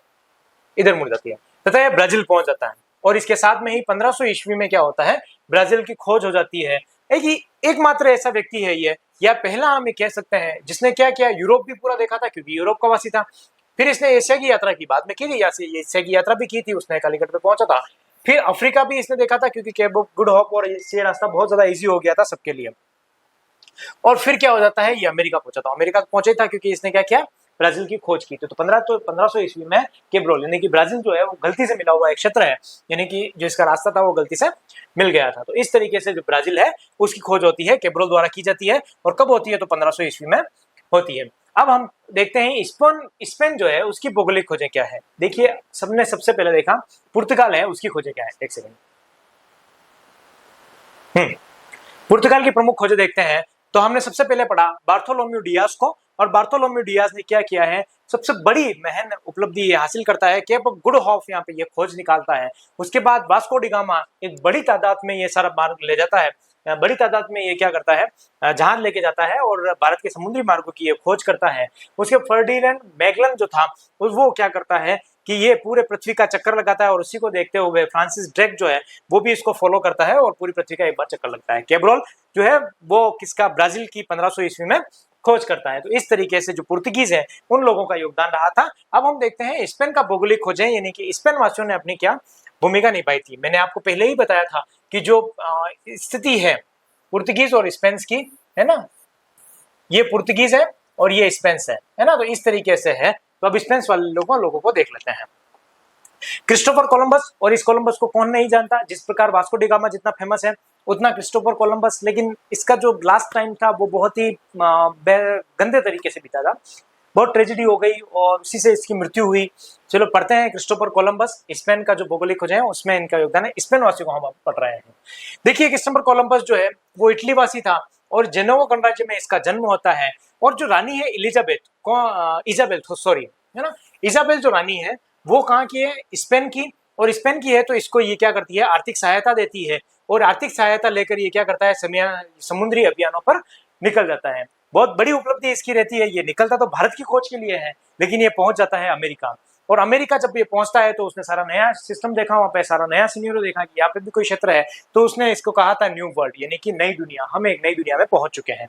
इधर मुड़ जाती है, तथा ये ब्राजील पहुंच जाता है। और इसके साथ में ही 1500 ईस्वी में क्या होता है, ब्राजील की खोज हो जाती है। एकमात्र ऐसा व्यक्ति है ये, या पहला हम कह सकते हैं, जिसने क्या किया, यूरोप भी पूरा देखा था, क्योंकि यूरोप का वासी था। फिर इसने एशिया की यात्रा की, बाद में की थी, एशिया की यात्रा भी की थी उसने, कालीकट पे पहुंचा था। फिर अफ्रीका भी इसने देखा था, क्योंकि केप ऑफ गुड होप और ये रास्ता बहुत ज्यादा इजी हो गया था सबके लिए। और फिर क्या हो जाता है, ये अमेरिका पहुंचा था, अमेरिका पहुंचे था क्योंकि इसने क्या किया, ब्राजील की खोज की थी। तो 1500 ईस्वी में केब्रोल, यानी कि ब्राजील जो है वो गलती से मिला हुआ एक क्षेत्र है, यानी कि जो इसका रास्ता था वो गलती से मिल गया था। तो इस तरीके से जो ब्राजील है उसकी खोज होती है, केब्रोल द्वारा की जाती है। और कब होती है? तो 1500 ईस्वी में होती है। अब हम देखते हैं स्पेन जो है उसकी भौगोलिक खोजें क्या है। देखिए, सबने सबसे पहले देखा पुर्तगाल है, उसकी खोजें क्या है। एक सेकंड, पुर्तगाल की प्रमुख खोजें देखते हैं। तो हमने सबसे पहले पढ़ा बार्थोलोम्यू डियाज को, और बार्थोलोम्यू डियाज ने क्या किया है, सबसे बड़ी महन उपलब्धि ये हासिल करता है कि गुड हॉफ यहाँ पे ये खोज निकालता है। उसके बाद वास्को डी गामा एक बड़ी तादाद में ये सारा मार्ग ले जाता है, बड़ी तादाद में ये क्या करता है, जहाज लेके जाता है और भारत के समुद्री मार्गों की ये खोज करता है। उसके फर्डिनेंड मैगलन जो था वो क्या करता है कि ये पूरे पृथ्वी का चक्कर लगाता है, और उसी को देखते हुए फ्रांसिस ड्रेक जो है वो भी इसको फॉलो करता है और पूरी पृथ्वी का एक बार चक्कर लगता है। केब्रोल जो है वो किसका, ब्राजील की 1500 ईस्वी में खोज करता है। तो इस तरीके से जो पुर्तगीज है उन लोगों का योगदान रहा था। अब हम देखते हैं स्पेन का भौगोलिक खोजें, यानी कि स्पेन वासियों ने अपनी क्या भूमिका निभाई थी। मैंने आपको पहले ही बताया था कि जो स्थिति है पुर्तगीज और स्पेन की, है ना, ये पुर्तगीज है और ये स्पेन है ना, तो इस तरीके से है। तो अब स्पेन वाले लोगों को देख लेते हैं। क्रिस्टोफर कोलंबस, और इस कोलंबस को कौन नहीं जानता। जिस प्रकार वास्को डी गामा जितना फेमस है उतना क्रिस्टोफर कोलंबस, लेकिन इसका जो लास्ट टाइम था वो बहुत ही गंदे तरीके से बीता था, बहुत ट्रेजेडी हो गई और उसी से इसकी मृत्यु हुई। चलो पढ़ते हैं क्रिस्टोफर कोलंबस, स्पेन का जो भौगोलिक खोज है उसमें इनका योगदान है। स्पेन वासियों को हम पढ़ रहे हैं। देखिए, क्रिस्टोफर कोलंबस जो है वो इटली वासी था और जेनोवा गणराज्य में इसका जन्म होता है। और जो रानी है इजाबेल सॉरी, है ना, इजाबेल जो रानी है वो कहाँ की है, स्पेन की। और स्पेन की है तो इसको ये क्या करती है, आर्थिक सहायता देती है, और आर्थिक सहायता लेकर ये क्या करता है, समुद्री अभियानों पर निकल जाता है। बहुत बड़ी उपलब्धि इसकी रहती है। ये निकलता तो भारत की खोज के लिए है, लेकिन ये पहुंच जाता है अमेरिका। और अमेरिका जब ये पहुंचता है तो उसने सारा नया सिस्टम देखा, वहां पे सारा नया सिनेरियो देखा कि यहाँ पे भी कोई क्षेत्र है, तो उसने इसको कहा था न्यू वर्ल्ड, यानी कि नई दुनिया, हम एक नई दुनिया में पहुंच चुके हैं।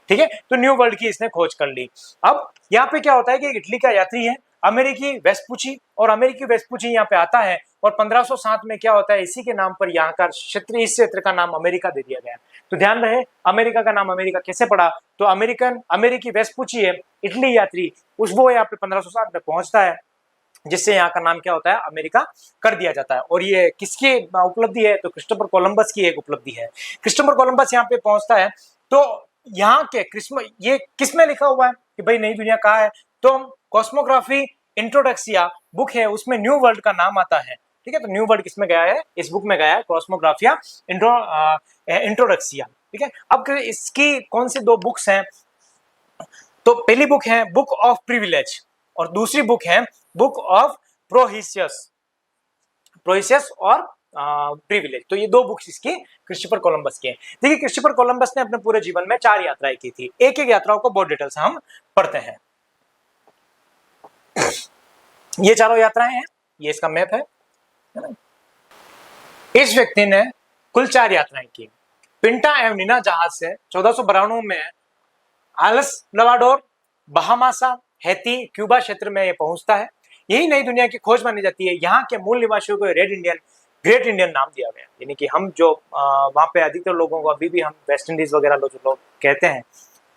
ठीक है, तो न्यू वर्ल्ड की इसने खोज कर ली। अब यहाँ पे क्या होता है कि इटली का यात्री है अमेरिकी वेस्पुची, और अमेरिकी वेस्पुची यहाँ पे आता है, और 1507 में क्या होता है, इसी के नाम पर यहाँ का क्षेत्र, इस क्षेत्र का नाम अमेरिका दे दिया गया। तो ध्यान रहे, अमेरिका का नाम अमेरिका कैसे पड़ा, तो अमेरिकी वेस्पुची है, इटली यात्री, वो यहाँ पे 1507 में पहुंचता है, जिससे यहाँ का नाम क्या होता है, अमेरिका कर दिया जाता है। और ये किसकी उपलब्धि है, तो क्रिस्टोफर कोलंबस की एक उपलब्धि है। क्रिस्टोफर कोलंबस यहाँ पे पहुंचता है, तो यहाँ के ये किसमें लिखा हुआ है कि भाई नई दुनिया कहाँ है, तो कॉस्मोग्राफी इंट्रोडक्सिया बुक है, उसमें न्यू वर्ल्ड का नाम आता है। ठीक है, तो न्यू वर्ल्ड किसमें गया है, इस बुक में गया है, कॉस्मोग्राफिया इंट्रोडक्सिया। ठीक है, अब इसकी कौन सी दो बुक्स हैं, तो पहली बुक है बुक ऑफ प्रिविलेज, और दूसरी बुक है बुक ऑफ प्रोहिसियस और प्रिविलेज। तो ये दो बुक्स इसकी क्रिस्टोफर कोलंबस की है। देखिए, क्रिस्टोफर कोलंबस ने अपने पूरे जीवन में 4 यात्राएं की थी। एक एक यात्राओं को बहुत डिटेल से हम पढ़ते हैं। ये चारों यात्राएं हैं, ये इसका मैप है ना? इस व्यक्ति ने कुल 4 यात्राएं की। पिंटा एवं नीना जहाज से 1492 में आलस लवाडोर, बहामासा, हैती, क्यूबा क्षेत्र में ये पहुंचता है। यही नई दुनिया की खोज मानी जाती है। यहाँ के मूल निवासियों को ग्रेट इंडियन नाम दिया गया, यानी कि हम जो वहाँ पे अधिकतर लोगों को अभी भी हम वेस्ट इंडीज वगैरह जो लोग कहते हैं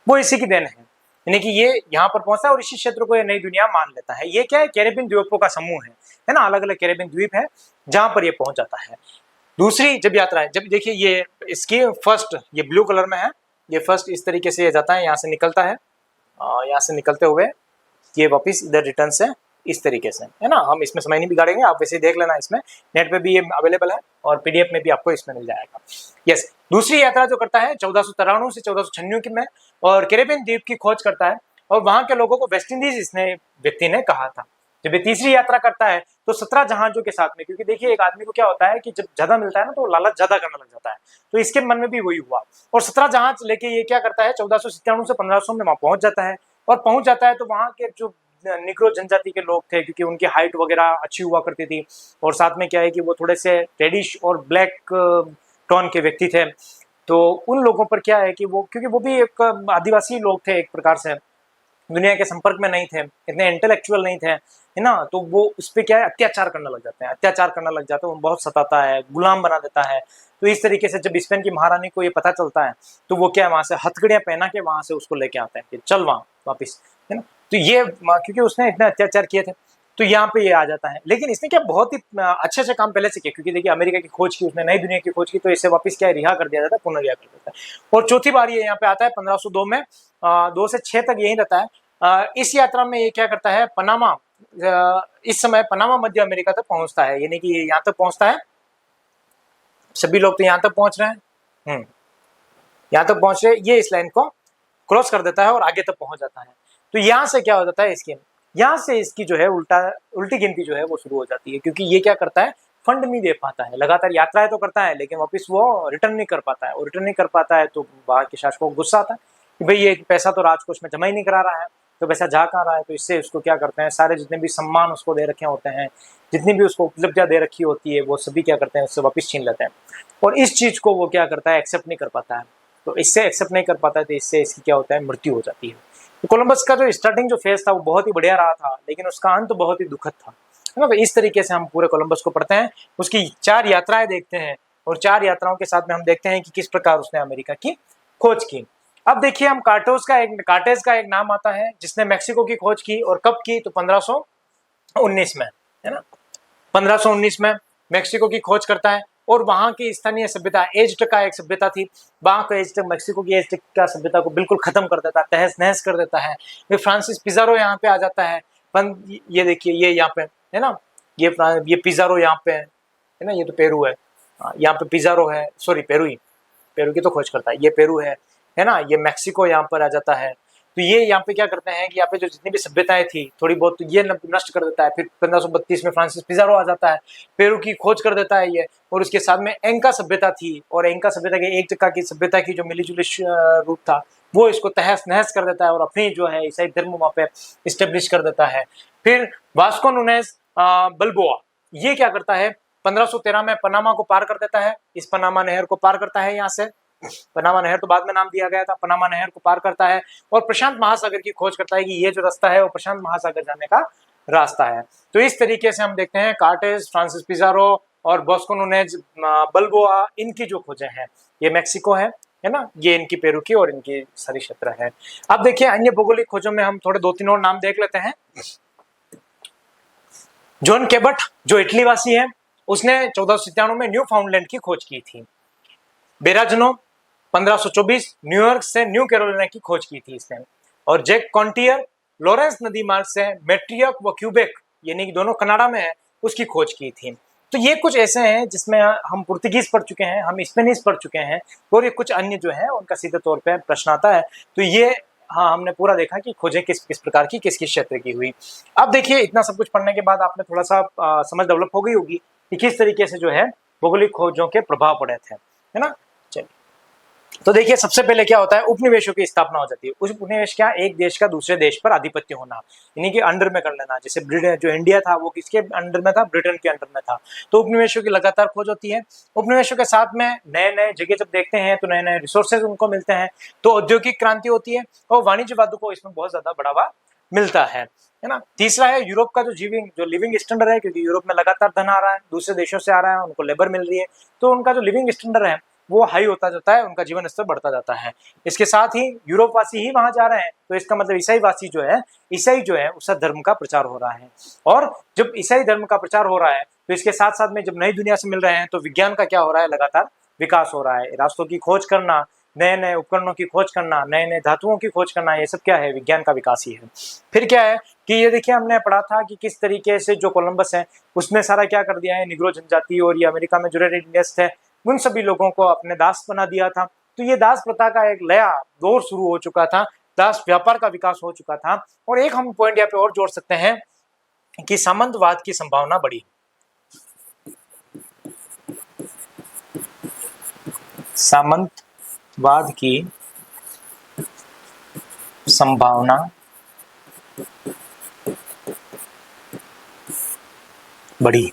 वो इसी की देन है, यानी कि ये यहाँ पर पहुंचता है और इसी क्षेत्र को ये नई दुनिया मान लेता है। ये क्या है, कैरेबियन द्वीपों का समूह है ना, अलग अलग कैरेबियन द्वीप है जहां पर ये पहुंच जाता है। दूसरी जब यात्रा है, जब देखिए ये इसकी फर्स्ट, ये ब्लू कलर में है, ये फर्स्ट इस तरीके से ये जाता है, यहाँ से निकलता है, यहाँ से निकलते हुए ये वापिस इधर रिटर्न से इस तरीके से, है ना। हम इसमें समय नहीं बिगाड़ेंगे, आप वैसे ही देख लेना, इसमें नेट पे भी ये अवेलेबल है और पीडीएफ में भी आपको इसमें मिल जाएगा। यस, दूसरी यात्रा जो करता है 1493 से 1496 में, और कैरेबियन द्वीप की खोज करता है, और वहां के लोगों को वेस्ट इंडीज इसने व्यक्ति ने कहा था। जब ये तीसरी यात्रा करता है तो 17 जहाजों के साथ में, क्योंकि देखिए एक आदमी को क्या होता है कि जब ज्यादा मिलता है ना तो वो लालच ज्यादा करने लग जाता है, तो इसके मन में भी वही हुआ, और 17 जहाज लेके ये क्या करता है 1497 से 1500 में वहां पहुंच जाता है। और पहुंच जाता है तो वहां के जो निग्रो जनजाति के लोग थे, क्योंकि उनकी हाइट वगैरह अच्छी हुआ करती थी, और साथ में क्या है कि वो थोड़े से रेडिश और ब्लैक टोन के व्यक्ति थे, तो उन लोगों पर क्या है कि वो, क्योंकि वो भी एक आदिवासी लोग थे, एक प्रकार से दुनिया के संपर्क में नहीं थे, इतने इंटेलेक्चुअल नहीं थे, है ना, तो वो उस पर क्या है अत्याचार करने लग जाते हैं, वो बहुत सताता है, गुलाम बना देता है। तो इस तरीके से जब स्पेन की महारानी को ये पता चलता है तो वो क्या है वहां से हथकड़ियां पहना के वहां से उसको लेके आता है कि चल वहां वापिस, है ना। तो ये क्योंकि उसने इतने अत्याचार किए थे, तो यहाँ पे ये आ जाता है। लेकिन इसने क्या बहुत ही अच्छे अच्छे काम पहले से किए, क्योंकि देखिए अमेरिका की खोज की उसने, नई दुनिया की खोज की, तो इसे वापस क्या रिहा कर दिया जाता है, पुनर्रिहा कर देता है। और चौथी बार ये यहाँ पे आता है 1502 में, 2 से 6 तक यहीं रहता है। इस यात्रा में ये क्या करता है, पनामा, इस समय पनामा मध्य अमेरिका तक पहुंचता है, यानी कि यहाँ तक पहुंचता है। सभी लोग तो यहाँ तक पहुंच रहे हैं, यहाँ तक पहुंच रहे, ये इस लाइन को क्रॉस कर देता है और आगे तक पहुंच जाता है। तो यहाँ से क्या हो जाता है, इसकी यहाँ से इसकी जो है उल्टी गिनती जो है वो शुरू हो जाती है, क्योंकि ये क्या करता है, फंड नहीं दे पाता है, लगातार यात्राएं तो करता है लेकिन वापस वो रिटर्न नहीं कर पाता है, और रिटर्न नहीं कर पाता है तो बाहर के शासकों को गुस्सा आता है कि भाई ये पैसा तो राजकोष में जमा ही नहीं करा रहा है, तो पैसा जा कहाँ रहा है। तो इससे उसको क्या करते हैं, सारे जितने भी सम्मान उसको दे रखे होते हैं, जितनी भी उसको उपलब्धियां दे रखी होती है, वो सभी क्या करते हैं, उससे वापस छीन लेते हैं। और इस चीज को वो क्या करता है, एक्सेप्ट नहीं कर पाता है। तो इससे एक्सेप्ट नहीं कर पाता है, तो इससे इसकी क्या होता है, मृत्यु हो जाती है। तो कोलंबस का जो स्टार्टिंग जो फेज था वो बहुत ही बढ़िया रहा था, लेकिन उसका अंत बहुत ही दुखद था, है ना। तो इस तरीके से हम पूरे कोलंबस को पढ़ते हैं, उसकी 4 यात्राएं देखते हैं, और 4 यात्राओं के साथ में हम देखते हैं कि किस प्रकार उसने अमेरिका की खोज की। अब देखिए हम कार्टेज का एक नाम आता है, जिसने मेक्सिको की खोज की, और कब की, तो 1519 में, है ना। 1519 में मेक्सिको की खोज करता है, और वहां की स्थानीय सभ्यता एज्टेक का एक सभ्यता थी, वहां को एज्टेक, मेक्सिको की एज्टेक का सभ्यता को बिल्कुल खत्म कर देता है, तहस नहस कर देता है। फिर फ्रांसिस पिजारो यहाँ पे आ जाता है, ये देखिए ये यहाँ पे है ना, ये पिजारो यहाँ पे है ना, ये तो पेरू है, यहाँ पे पिजारो है, सॉरी पेरू की तो खोज करता है, ये पेरू है ना, ये मेक्सिको यहाँ पर आ जाता है। तो ये यहाँ पे क्या करते हैं कि यहाँ पे जो जितनी भी सभ्यताएं थी थोड़ी बहुत, तो ये नष्ट कर देता है। फिर 1532 में फ्रांसिस पिजारो आ जाता है, पेरू की खोज कर देता है ये, और उसके साथ में एंका सभ्यता थी, और एंका सभ्यता के एक जगह की सभ्यता की जो मिलीजुली रूप था वो इसको तहस नहस कर देता है, और अपनी जो है ईसाई धर्म वहाँ पे स्टेब्लिश कर देता है। फिर वास्को नुनेज बल्बोआ ये क्या करता है, 1513 में पनामा को पार कर देता है, इस पनामा नहर को पार करता है, यहाँ से पनामा नहर तो बाद में नाम दिया गया था, पनामा नहर को पार करता है, और प्रशांत महासागर की खोज करता है कि ये जो रास्ता है वो प्रशांत महासागर जाने का रास्ता है। तो इस तरीके से हम देखते हैं कार्टेज, फ्रांसिस पिजारो और वास्को नुनेज बल्बोआ, इनकी जो खोजें हैं, ये मेक्सिको है ना, ये इनकी पेरू की और इनकी सारी क्षेत्र है। अब देखिए अन्य भौगोलिक खोजों में हम थोड़े 2-3 और नाम देख लेते हैं। जॉन केबट जो इटली वासी है, उसने 1497 में न्यू फाउंडलैंड की खोज की थी। बेराजनो 1524 न्यूयॉर्क से न्यू कैरोलिना की खोज की थी इसने। और जैक कॉन्टियर लॉरेंस नदी मार्ग से मैट्रियक व क्यूबेक, यानी कि दोनों कनाडा में है, उसकी खोज की थी। तो ये कुछ ऐसे हैं जिसमें हम पुर्तगीज पढ़ चुके हैं, हम स्पेनिश पढ़ चुके हैं, और ये कुछ अन्य जो है उनका सीधे तौर पे प्रश्न आता है। तो ये हाँ हमने पूरा देखा कि खोजें किस किस प्रकार की किस किस क्षेत्र की हुई। अब देखिए इतना सब कुछ पढ़ने के बाद आपने थोड़ा सा समझ डेवलप हो गई होगी कि किस तरीके से जो है भौगोलिक खोजों के प्रभाव पड़े थे, है ना। चलिए तो देखिए सबसे पहले क्या होता है, उपनिवेशों की स्थापना हो जाती है। उस उपनिवेश क्या, एक देश का दूसरे देश पर आधिपत्य होना, यानी कि अंडर में कर लेना। जैसे ब्रिटेन जो इंडिया था वो किसके अंडर में था, ब्रिटेन के अंडर में था। तो उपनिवेशों की लगातार खोज होती है। उपनिवेशों के साथ में नए नए जगह जब देखते हैं तो नए नए रिसोर्सेज उनको मिलते हैं, तो औद्योगिक क्रांति होती है और वाणिज्यवाद को इसमें बहुत ज्यादा बढ़ावा मिलता है ना। तीसरा है यूरोप का जो लिविंग स्टैंडर्ड है, क्योंकि यूरोप में लगातार धन आ रहा है, दूसरे देशों से आ रहा है, उनको लेबर मिल रही है, तो उनका जो लिविंग स्टैंडर्ड है वो हाई होता जाता है, उनका जीवन स्तर बढ़ता जाता है। इसके साथ ही यूरोप वासी ही वहां जा रहे हैं, तो इसका मतलब ईसाई जो है उस धर्म का प्रचार हो रहा है। और जब ईसाई धर्म का प्रचार हो रहा है तो इसके साथ साथ में जब नई दुनिया से मिल रहे हैं तो विज्ञान का क्या हो रहा है, लगातार विकास हो रहा है। रास्तों की खोज करना, नए नए उपकरणों की खोज करना, नए नए धातुओं की खोज करना, ये सब क्या है, विज्ञान का विकास ही है। फिर क्या है कि ये देखिए हमने पढ़ा था कि किस तरीके से जो कोलंबस है उसने सारा क्या कर दिया है, निग्रो जनजाति और ये अमेरिका में जो रेड इंडियंस थे उन सभी लोगों को अपने दास बना दिया था। तो ये दास प्रथा का एक नया दौर शुरू हो चुका था, दास व्यापार का विकास हो चुका था। और एक हम पॉइंट यहाँ पे और जोड़ सकते हैं कि सामंतवाद की संभावना बढ़ी। सामंतवाद की संभावना बढ़ी,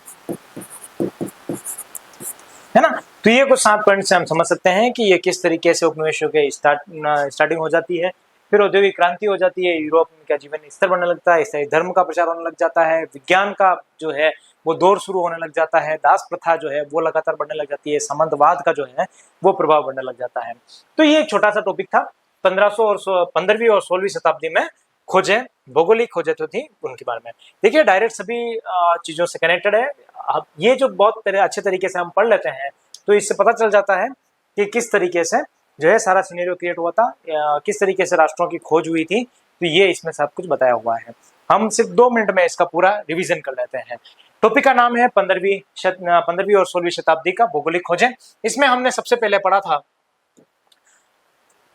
है ना। तो ये कुछ 7 पॉइंट से हम समझ सकते हैं कि ये किस तरीके से उपनिवेशों के स्टार्टिंग हो जाती है, फिर औद्योगिक क्रांति हो जाती है, यूरोप का जीवन स्तर बढ़ने लगता है, ईसाई धर्म का प्रचार होने लग जाता है, विज्ञान का जो है वो दौर शुरू होने लग जाता है, दास प्रथा जो है वो लगातार बढ़ने लग जाती है, सामंतवाद का जो है वो प्रभाव बढ़ने लग जाता है। तो ये एक छोटा सा टॉपिक था 1500 और 15वीं और 16वीं शताब्दी में खोजें, भौगोलिक खोजें तो थी उनके बारे में। देखिए डायरेक्ट सभी चीज़ों से कनेक्टेड है। अब ये जो बहुत अच्छे तरीके से हम पढ़ लेते हैं तो इससे पता चल जाता है कि किस तरीके से जो है सारा सिनेरियो क्रिएट हुआ था, किस तरीके से राष्ट्रों की खोज हुई थी, तो ये इसमें सब कुछ बताया हुआ है। हम सिर्फ 2 मिनट में इसका पूरा रिवीजन कर लेते हैं। टॉपिक का नाम है 15वीं और 16वीं शताब्दी का भौगोलिक खोजें। इसमें हमने सबसे पहले पढ़ा था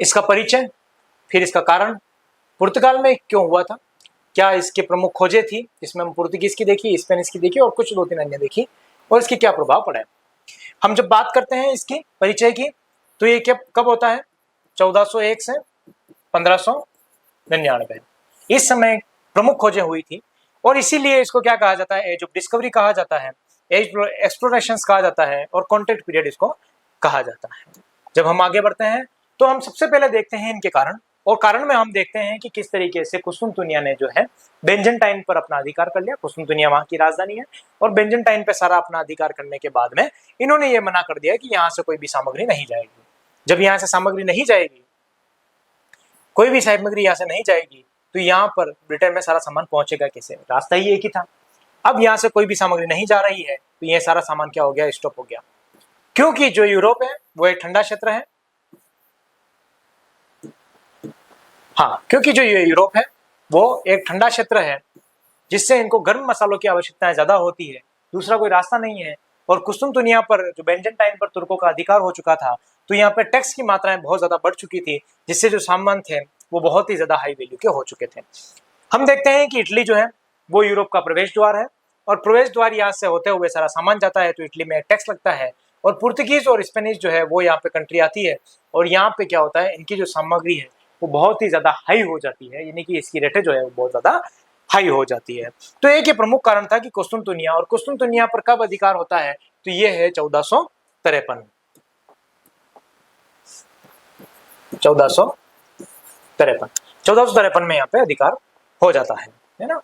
इसका परिचय, फिर इसका कारण, पुर्तगाल में क्यों हुआ था, क्या इसके प्रमुख खोजें थी, इसमें हम पुर्तगीज की देखी, स्पेनिश की देखी और कुछ 2-3 अन्य देखी, और इसके क्या प्रभाव पड़ा है। हम जब बात करते हैं इसकी परिचय की तो ये कब होता है, 1401 से 1599, इस समय प्रमुख खोजें हुई थी। और इसीलिए इसको क्या कहा जाता है, एज ऑफ डिस्कवरी कहा जाता है, एज एक्सप्लोरेशंस कहा जाता है, और कॉन्टेक्ट पीरियड इसको कहा जाता है। जब हम आगे बढ़ते हैं तो हम सबसे पहले देखते हैं इनके कारण, और कारण में हम देखते हैं कि किस तरीके से कुस्तुनतुनिया ने जो है बेंजनटाइन पर अपना अधिकार कर लिया। कुस्तुनतुनिया वहां की राजधानी है, और बेंजनटाइन पे सारा अपना अधिकार करने के बाद में इन्होंने ये मना कर दिया कि यहाँ से कोई भी सामग्री नहीं जाएगी। जब यहाँ से सामग्री नहीं जाएगी, कोई भी सामग्री यहाँ से नहीं जाएगी, तो यहाँ पर ब्रिटेन में सारा सामान पहुंचेगा कैसे, रास्ता ही एक ही था। अब यहाँ से कोई भी सामग्री नहीं जा रही है तो ये सारा सामान क्या हो गया, स्टॉप हो गया। क्योंकि जो यूरोप है वो एक ठंडा क्षेत्र है, हाँ, क्योंकि जो ये यूरोप है वो एक ठंडा क्षेत्र है, जिससे इनको गर्म मसालों की आवश्यकताएं ज्यादा होती है, दूसरा कोई रास्ता नहीं है। और कुस्तुनतुनिया पर जो बेंजनटाइन पर तुर्कों का अधिकार हो चुका था, तो यहाँ पे टैक्स की मात्राएं बहुत ज्यादा बढ़ चुकी थी, जिससे जो सामान थे वो बहुत ही ज्यादा हाई वैल्यू के हो चुके थे। हम देखते हैं कि इटली जो है वो यूरोप का प्रवेश द्वार है, और प्रवेश द्वार यहाँ से होते हुए सारा सामान जाता है, तो इटली में टैक्स लगता है। और पुर्तगीज और स्पेनिश जो है वो यहाँ पे कंट्री आती है, और यहाँ पे क्या होता है, इनकी जो सामग्री है वो बहुत ही ज्यादा हाई हो जाती है, यानी कि इसकी रेटें जो है वो बहुत ज्यादा हाई हो जाती है। तो एक ये प्रमुख कारण था कि कुस्तुनतुनिया, और कुस्तुनतुनिया पर कब अधिकार होता है, तो ये है 1453 1453 में यहाँ पे अधिकार हो जाता है ना।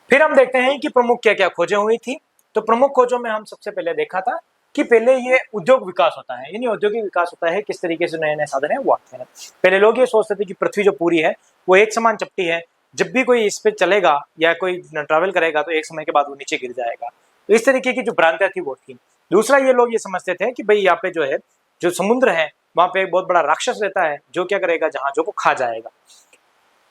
फिर हम देखते हैं कि प्रमुख क्या क्या खोजें हुई थी। तो प्रमुख खोजों में हम सबसे पहले देखा था कि पहले ये उद्योग विकास होता है, यानी औद्योगिक विकास होता है, किस तरीके से नए नए साधन है वो आते हैं। पहले लोग ये सोचते थे कि पृथ्वी जो पूरी है वो एक समान चपटी है, जब भी कोई इस पे चलेगा या कोई ट्रैवल करेगा तो एक समय के बाद वो नीचे गिर जाएगा। तो इस तरीके की जो भ्रांतियां थी वो थी। दूसरा, ये लोग ये समझते थे कि भाई यहाँ पे जो है जो समुद्र है वहां पे एक बहुत बड़ा राक्षस रहता है जो क्या करेगा, जहाजों को खा जाएगा।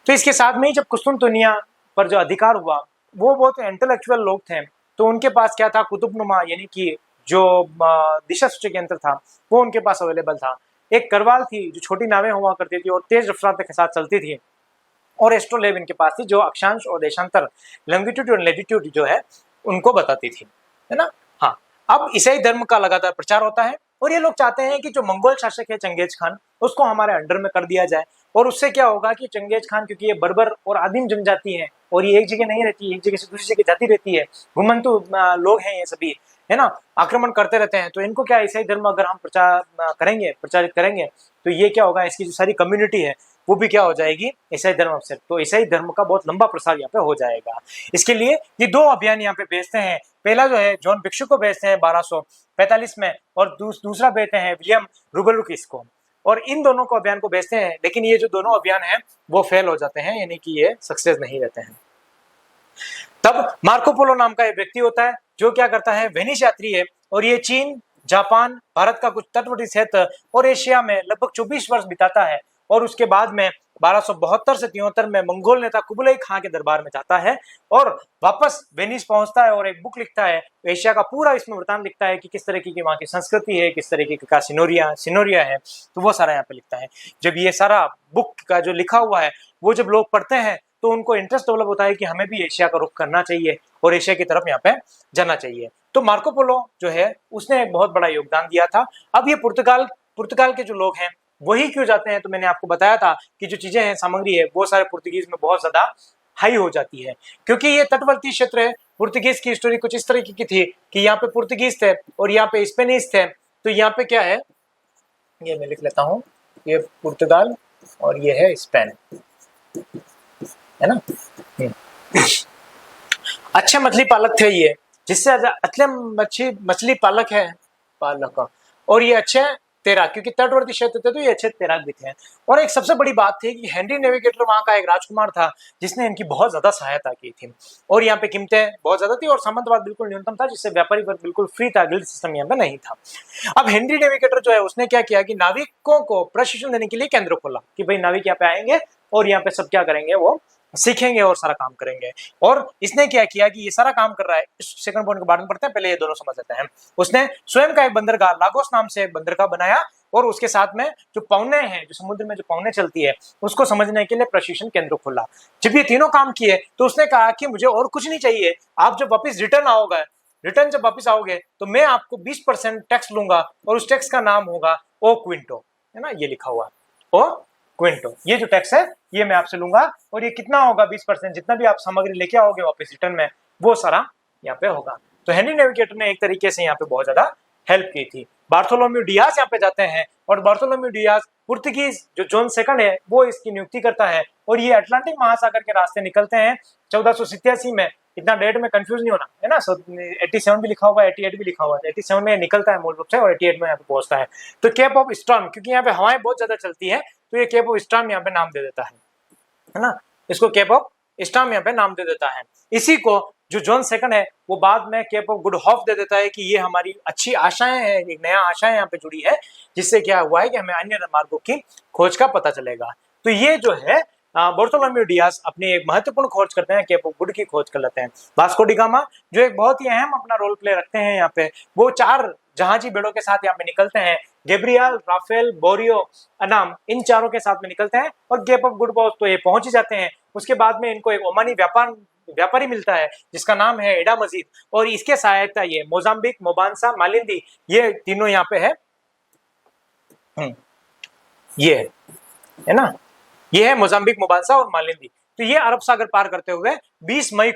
तो इसके साथ में ही जब कुस्तुनतुनिया पर जो अधिकार हुआ वो बहुत इंटेलेक्चुअल लोग थे, तो उनके पास क्या था, कुतुबनुमा यानी कि जो दिशा सूचक यंत्र था वो उनके पास अवेलेबल था। एक करवाल थी जो छोटी नावें हुआ करती थी और तेज रफ्तार के साथ चलती थी, और एस्ट्रोलेब इनके पास थी जो अक्षांश और देशांतर लॉन्गिट्यूड और लैटिट्यूड जो है उनको बताती थी, है ना। हाँ, अब ईसाई धर्म का लगातार प्रचार होता है, और ये लोग चाहते हैं कि जो मंगोल शासक है चंगेज खान, उसको हमारे अंडर में कर दिया जाए। और उससे क्या होगा कि चंगेज खान, क्योंकि ये बर्बर और आदिम जनजाति है और ये एक जगह नहीं रहती, एक जगह से दूसरी जगह जाती रहती है, घुमंतु लोग हैं ये सभी, है ना, आक्रमण करते रहते हैं। तो इनको क्या, ईसाई धर्म अगर हम प्रचारित करेंगे तो ये क्या होगा, इसकी जो सारी कम्युनिटी है वो भी क्या हो जाएगी, ईसाई धर्म से। तो ईसाई धर्म का बहुत लंबा प्रसार यहाँ पे हो जाएगा। इसके लिए ये 2 अभियान यहाँ पे भेजते हैं। पहला जो है जॉन भिक्षु को भेजते हैं 1245 में, और दूसरा भेजते हैं विलियम रुबेलुकिस को, और इन दोनों को अभियान को भेजते हैं। लेकिन ये जो दोनों अभियान हैं वो फेल हो जाते हैं, यानी कि ये सक्सेस नहीं रहते हैं। तब मार्को पोलो नाम का एक व्यक्ति होता है जो क्या करता है, वेनिस यात्री है, और ये चीन, जापान, भारत का कुछ तटवर्ती क्षेत्र और एशिया में लगभग 24 वर्ष बिताता है। और उसके बाद में 1272 से 73 में मंगोल नेता कुबलई खां के दरबार में जाता है और वापस वेनिस पहुंचता है और एक बुक लिखता है, एशिया का पूरा इसमें वृतांत लिखता है कि किस तरीके की वहाँ की संस्कृति है, किस तरीके का सिनोरिया है, तो वो सारा यहाँ पे लिखता है। जब ये सारा बुक का जो लिखा हुआ है वो जब लोग पढ़ते हैं तो उनको इंटरेस्ट डेवलप होता है कि हमें भी एशिया का रुख करना चाहिए और एशिया की तरफ यहाँ पे जाना चाहिए। तो मार्को पोलो जो है उसने एक बहुत बड़ा योगदान दिया था। अब ये पुर्तगाल के जो लोग हैं वही क्यों जाते हैं, तो मैंने आपको बताया था कि जो चीजें हैं, सामग्री है, वो सारे पुर्तगीज में बहुत ज्यादा हाई हो जाती है, क्योंकि ये तटवर्ती क्षेत्र है। पुर्तगीज की स्टोरी कुछ इस तरीके की थी कि यहाँ पे पुर्तगीज थे और यहाँ पे स्पेनिश थे। तो यहाँ पे क्या है, ये मैं लिख लेता हूँ, ये पुर्तगाल और ये है स्पेन, है ना। अच्छे मछली पालक थे ये, जिससे अच्छे मछली पालक है, और ये अच्छे तैराक, क्योंकि तटवर्ती क्षेत्र थे तो ये अच्छे तैराक भी थे। और एक सबसे बड़ी बात थी कि हेनरी नेविगेटर वहां का एक राजकुमार था जिसने इनकी बहुत ज्यादा सहायता की थी। और यहाँ पे कीमतें बहुत ज्यादा थी और सामंतवाद बिल्कुल न्यूनतम था, जिससे व्यापारी वर्ग बिल्कुल फ्री था, गिल्ड सिस्टम यहाँ पे नहीं था। अब हेनरी नेविगेटर जो है उसने क्या किया कि नाविकों को प्रशिक्षण देने के लिए केंद्र खोला कि भाई नाविक यहाँ पे आएंगे और यहाँ पे सब क्या करेंगे, वो सीखेंगे और सारा काम करेंगे। और इसने क्या किया कि ये सारा काम कर रहा है, इस सेकंड पॉइंट के बारे में पढ़ते हैं, पहले ये दोनों समझ लेते हैं। उसने स्वयं का एक बंदरगाह लागोस नाम से एक बंदरगाह बनाया और उसके साथ में जो पौने हैं, जो समुद्र में जो पौने चलती है उसको समझने के लिए प्रशिक्षण केंद्र खोला। जब ये तीनों काम किए तो उसने कहा कि मुझे और कुछ नहीं चाहिए, आप जब वापिस रिटर्न जब वापिस आओगे तो मैं आपको 20% टैक्स लूंगा और उस टैक्स का नाम होगा ओ क्विंटो, है ना, ये लिखा हुआ ओ क्विंटो। ये जो टैक्स है ये मैं आपसे लूंगा और ये कितना होगा, 20%, जितना भी आप सामग्री लेके आओगे वापस रिटर्न में वो सारा यहाँ पे होगा। तो हेनरी नेविगेटर ने एक तरीके से यहाँ पे बहुत ज्यादा हेल्प की थी। बार्थोलोम्यू डियाज यहाँ पे जाते हैं और बार्थोलोम्यू डियाज पुर्तगीज जो जॉन सेकंड है वो इसकी नियुक्ति करता है और ये अटलांटिक महासागर के रास्ते निकलते हैं 1487 में। इतना डेट में कंफ्यूज नहीं होना है ना, 87 भी लिखा हुआ है, 88 भी लिखा हुआ है, 87 में निकलता है मूल रूप से और 88 में यहाँ पे पहुंचता है। तो केप ऑफ स्टॉर्म, क्योंकि यहाँ पे हवाएं बहुत ज्यादा चलती है तो ये केप ऑफ स्टॉर्म यहाँ पे नाम दे देता है ना, इसको केप ऑफ स्टॉर्म यहाँ पे नाम दे देता है। इसी को जो जॉन सेकंड है वो बाद में केप ऑफ गुड होप दे देता है कि ये हमारी अच्छी आशाएं हैं, एक नया आशा यहाँ पे जुड़ी है, जिससे क्या हुआ है कि हमें अन्य मार्गों की खोज का पता चलेगा। तो ये जो है बार्थोलोम्यू डियाज अपनी एक महत्वपूर्ण खोज करते हैं, केप ऑफ गुड की खोज कर लेते हैं। वास्को डी गामा जो एक बहुत ही अहम अपना रोल प्ले रखते हैं यहाँ पे, वो 4 जहाजी बेड़ों के साथ यहाँ पे निकलते हैं, गैब्रियल, राफेल, बोरियो, अनाम, इन चारों के साथ में निकलते हैं और केप ऑफ गुड तो ये पहुंच ही जाते हैं। उसके बाद में इनको एक ओमानी व्यापारी मिलता है जिसका नाम है एडा मजीद और इसके सहायता ये मोजाम्बिक, मोबांसा, मालिंदी, ये तीनों यहाँ पे है, ये है ना, ये है मोजाम्बिक, मोबांसा और मालिंदी। तो ये अरब सागर पार करते हुए 20 मई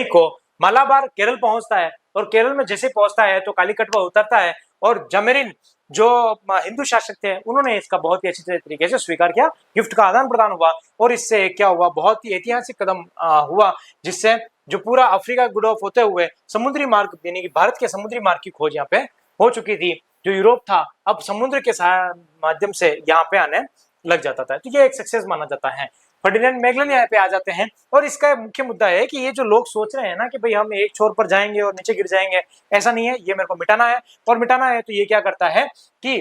को मालाबार केरल पहुंचता है और केरल में जैसे पहुंचता है तो कालीकट पर उतरता है और जमेरिन जो हिंदू शासक थे उन्होंने इसका बहुत ही अच्छी तरीके से स्वीकार किया, गिफ्ट का आदान प्रदान हुआ और इससे क्या हुआ, बहुत ही ऐतिहासिक कदम हुआ, जिससे जो पूरा अफ्रीका गुड ऑफ होते हुए समुद्री मार्ग, यानी कि भारत के समुद्री मार्ग की खोज यहाँ पे हो चुकी थी। जो यूरोप था अब समुद्र के माध्यम से यहाँ पे आने लग जाता था, तो ये एक सक्सेस माना जाता है। फर्डिनेंड मैगलन यहाँ पे आ जाते हैं और इसका मुख्य मुद्दा है कि ये जो लोग सोच रहे हैं ना कि भाई हम एक छोर पर जाएंगे और नीचे गिर जाएंगे, ऐसा नहीं है, ये मेरे को मिटाना है और मिटाना है। तो ये क्या करता है कि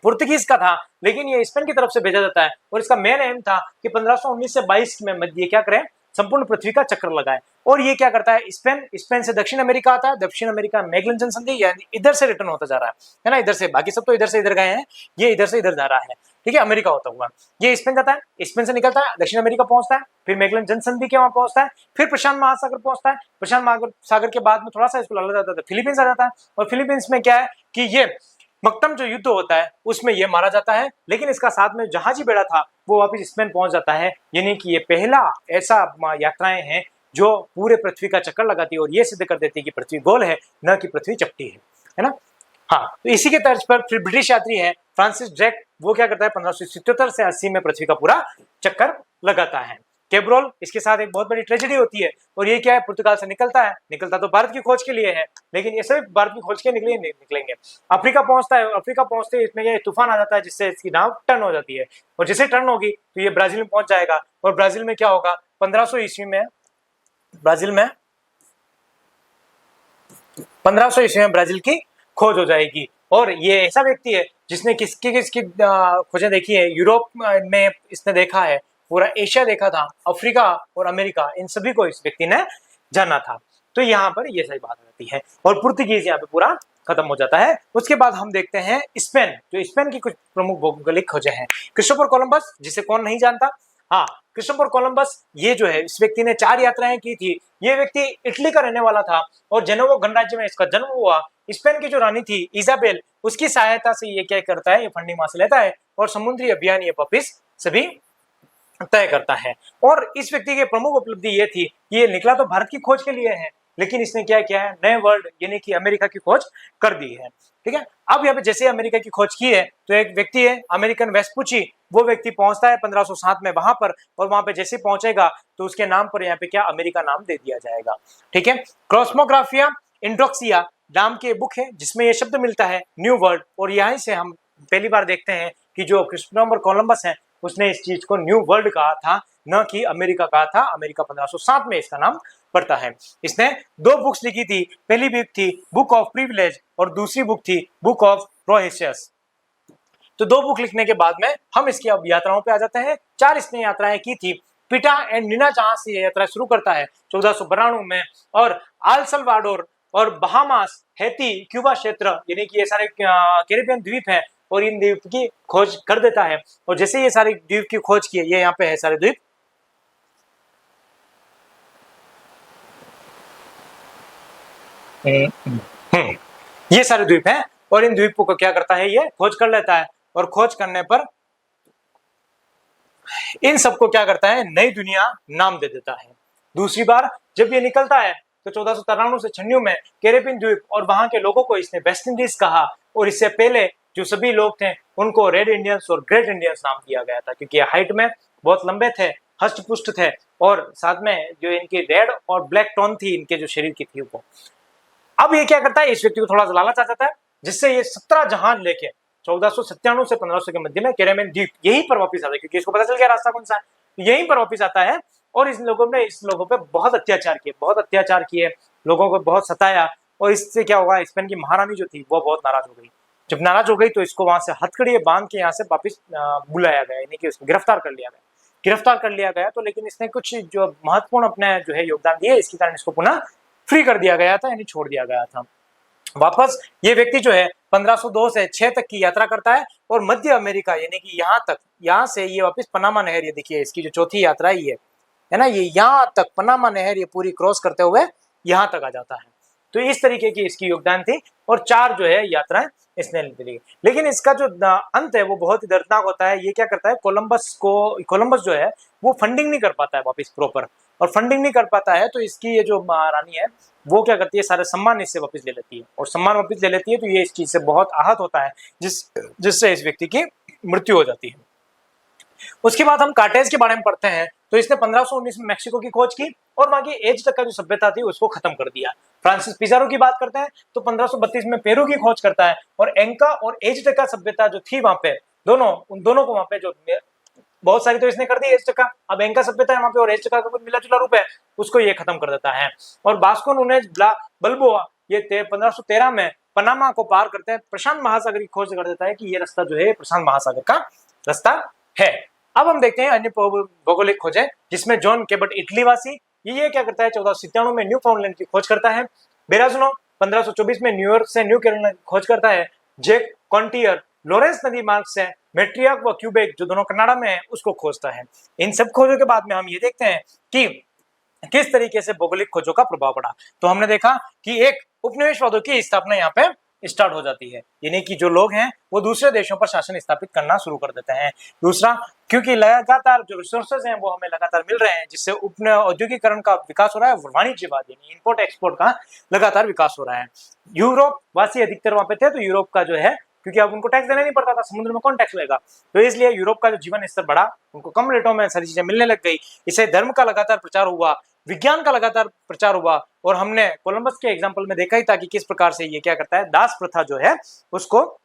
पुर्तगीज का था लेकिन ये स्पेन की तरफ से भेजा जाता है और इसका मेन एम था कि 1519 से 22 में ये क्या करें, संपूर्ण पृथ्वी का चक्कर लगाए। और ये क्या करता है, स्पेन से दक्षिण अमेरिका आता है, दक्षिण अमेरिका मैगलन जनसंधि यानी इधर से रिटर्न होता जा रहा है ना, इधर से, बाकी सब तो इधर से इधर गए हैं, ये इधर से इधर जा रहा है, ठीक है, अमेरिका होता हुआ ये स्पेन जाता है, स्पेन से निकलता है, दक्षिण अमेरिका पहुंचता है, फिर मैगलन जनसंधि के वहां पहुंचता है, फिर प्रशांत महासागर पहुंचता है, प्रशांत महासागर के बाद में थोड़ा सा इसको लगा जाता है, फिलीपींस आ जाता है और फिलीपींस में क्या है कि ये मक्तम जो युद्ध होता है उसमें ये मारा जाता है, लेकिन इसका साथ में जहाजी बेड़ा था वो वापस स्पेन पहुंच जाता है। यानी कि ये पहला ऐसा यात्राएं हैं जो पूरे पृथ्वी का चक्कर लगाती है और ये सिद्ध कर देती है कि पृथ्वी गोल है, न कि पृथ्वी चपटी है ना। हाँ, तो इसी के तर्ज पर फिर ब्रिटिश यात्री है फ्रांसिस ड्रेक, वो क्या करता है 1577 से 80 में पृथ्वी का पूरा चक्कर लगाता है। कैब्रोल, इसके साथ एक बहुत बड़ी ट्रेजेडी होती है और ये क्या है, पुर्तगाल से निकलता तो भारत की खोज के लिए है, लेकिन ये सिर्फ भारत की खोज के निकलेंगे। अफ्रीका पहुंचता है, अफ्रीका पहुंचते ही इसमें ये तूफान आ जाता है जिससे इसकी नाव टर्न हो जाती है और जैसे टर्न होगी तो ये ब्राजील में पहुंच जाएगा और ब्राजील में क्या होगा, 1500 ईस्वी में ब्राजील की खोज हो जाएगी। और ये ऐसा व्यक्ति है जिसने किसकी खोजें देखी है, यूरोप में इसने देखा है, पूरा एशिया देखा था, अफ्रीका और अमेरिका, इन सभी को इस व्यक्ति ने जाना था। तो यहाँ पर ये सही बात रहती है और पुर्तगीज यहाँ पे पूरा खत्म हो जाता है। उसके बाद हम देखते हैं स्पेन, जो स्पेन की कुछ प्रमुख भौगोलिक खोजें हैं। क्रिस्टोफर कोलंबस, जिसे कौन नहीं जानता, हाँ, क्रिस्टोफर कोलंबस ये जो है, इस व्यक्ति ने 4 यात्राएं की थी। ये व्यक्ति इटली का रहने वाला था और जेनोवा गणराज्य में इसका जन्म हुआ। स्पेन की जो रानी थी इजाबेल, उसकी सहायता से ये क्या करता है, ये फंडिंग वहां से लेता है और समुद्री अभियान ये वापिस सभी तय करता है। और इस व्यक्ति की प्रमुख उपलब्धि ये थी कि ये निकला तो भारत की खोज के लिए है, लेकिन इसने क्या किया है, नए वर्ल्ड यानी कि अमेरिका की खोज कर दी है, ठीक है। अब यहाँ पे जैसे अमेरिका की खोज की है तो एक व्यक्ति है अमेरिकन वेस्पुची, वो व्यक्ति पहुंचता है 1507 में वहां पर, और वहां पे जैसे पहुंचेगा तो उसके नाम पर यहाँ पे क्या, अमेरिका नाम दे दिया जाएगा, ठीक है। क्रॉस्मोग्राफिया इंड्रोक्सिया, नाम की बुक है जिसमें ये शब्द मिलता है न्यू वर्ल्ड, और यहीं से हम पहली बार देखते हैं कि जो क्रिस्टोफर कोलंबस है उसने इस चीज को न्यू वर्ल्ड कहा था, न कि अमेरिका कहा था। अमेरिका 1507 में इसका नाम पड़ता है। इसने 2 बुक्स लिखी थी। पहली बुक थी बुक ऑफ प्रिविलेज और दूसरी बुक थी बुक ऑफ प्रोहिबिशंस। तो 2 बुक लिखने के बाद में हम इसकी अब यात्राओं पे आ जाते हैं। 4 इसने यात्राएं की थी। पिटा एंड नीना जहां से यात्रा शुरू करता है 1492 में, और अल सल्वाडोर और बहामास, हैती, क्यूबा क्षेत्र, यानी कि ये सारे कैरिबियन द्वीप हैं, और इन द्वीप की खोज कर देता है। और जैसे ये सारे द्वीप की खोज की, ये यहाँ पे है सारे द्वीप, ये सारे द्वीप हैं, और इन द्वीपों को क्या करता है, ये खोज कर लेता है। और खोज करने पर इन सबको क्या करता है, नई दुनिया नाम दे देता है। दूसरी बार जब ये निकलता है तो 1493 से 96 में कैरेबियन द्वीप और वहां के लोगों को इसने वेस्ट इंडीज कहा, और इससे पहले जो सभी लोग थे उनको रेड इंडियंस और ग्रेट इंडियंस नाम दिया गया था, क्योंकि हाइट में बहुत लंबे थे, हष्ट पुष्ट थे, और साथ में जो इनकी रेड और ब्लैक टोन थी इनके जो शरीर की थी वो। अब ये क्या करता है, इस व्यक्ति को थोड़ा सा लालच आ जाता है, जिससे ये 17 जहाज लेके 1497 से 1500 के मध्य में कैरेबियन द्वीप यहीं पर वापस आता है, क्योंकि इसको पता चल गया रास्ता कौन सा है, यहीं पर वापस आता है। और इस लोगों पे बहुत अत्याचार किए, लोगों को बहुत सताया, और इससे क्या होगा, स्पेन की महारानी जो थी वो बहुत नाराज हो गई। जब नाराज हो गई तो इसको वहां से हथकड़ियां बांध के यहाँ से वापस बुलाया गया, यानी कि उसको गिरफ्तार कर लिया गया। तो लेकिन इसने कुछ जो महत्वपूर्ण अपने जो है योगदान दिए, इसके कारण इसको पुनः फ्री कर दिया गया था, यानी छोड़ दिया गया था। वापस ये व्यक्ति जो है 1502 से 6 तक की यात्रा करता है, और मध्य अमेरिका यानी कि यहाँ से ये वापस पनामा नहर, ये देखिए इसकी जो चौथी यात्रा है ना, ये यहाँ तक पनामा नहर ये पूरी क्रॉस करते हुए यहाँ तक आ जाता है। तो इस तरीके की इसकी योगदान थी, और 4 जो है यात्राएं इसने ली। लेकिन इसका जो अंत है वो बहुत ही दर्दनाक होता है। ये क्या करता है, कोलंबस जो है वो फंडिंग नहीं कर पाता है वापस प्रॉपर, और फंडिंग नहीं कर पाता है तो इसकी ये जो रानी है वो क्या करती है, सारे सम्मान इससे वापस ले लेती है, और सम्मान वापस ले लेती है तो ये इस चीज से बहुत आहत होता है, जिससे इस व्यक्ति की मृत्यु हो जाती है। उसके बाद हम कार्टेज के बारे में पढ़ते हैं। तो इसने 1519 में मैक्सिको की खोज की, और वहां की एज तक का जो सभ्यता थी उसको खत्म कर दिया। फ्रांसिस पिजारो की बात करते हैं तो 1532 में पेरू की खोज करता है, और एंका और एज तक का सभ्यता जो थी वहां पे, उन दोनों को वहां पे जो बहुत सारी तो इसने कर दी एज तक का, अब एंका सभ्यता है वहां पे और एज तक का मिला जुला रूप है, उसको ये खत्म कर देता है। और बास्को नूनेज बल्बोआ ये 1513 में पनामा को पार करते हैं, प्रशांत महासागर की खोज कर देता है कि ये रास्ता जो है प्रशांत महासागर का रास्ता है। अब हम देखते हैं अन्य भौगोलिक खोजें, जिसमें जॉन केबट इटली वासी ये क्या करता है, 1497 में न्यू फाउंडलैंड की खोज करता है। बेराजुनो 1524 में न्यूयॉर्क से न्यू कैरोलिना की खोज करता है। जैक कॉन्टियर लॉरेंस नदी मार्ग से मेट्रियाक व क्यूबेक जो दोनों कनाडा में है उसको खोजता है। इन सब खोजों के बाद में हम ये देखते हैं कि किस तरीके से भौगोलिक खोजों का प्रभाव पड़ा। तो हमने देखा कि एक उपनिवेशवादों की स्थापना यहाँ पे स्टार्ट हो जाती है, यानी कि जो लोग हैं वो दूसरे देशों पर शासन स्थापित करना शुरू कर देते हैं। दूसरा, क्योंकि लगातार जो रिसोर्सेज हैं वो हमें लगातार मिल रहे हैं, जिससे औद्योगिकरण का विकास हो रहा है, वाणिज्यवाद यानी इंपोर्ट एक्सपोर्ट का लगातार विकास हो रहा है। यूरोप वासी अधिकतर वहां पे थे, तो यूरोप का जो है, क्योंकि अब उनको टैक्स देना नहीं पड़ता था, समुद्र में कौन टैक्स लेगा, तो इसलिए यूरोप का जो जीवन स्तर बढ़ा, उनको कम रेटों में सारी चीजें मिलने लग गई। इससे धर्म का लगातार प्रचार हुआ, विज्ञान का लगातार प्रचार हुआ, और हमने कोलंबस के एग्जाम्पल में देखा ही था कि किस प्रकार से ये क्या करता है, दास प्रथा जो है उसको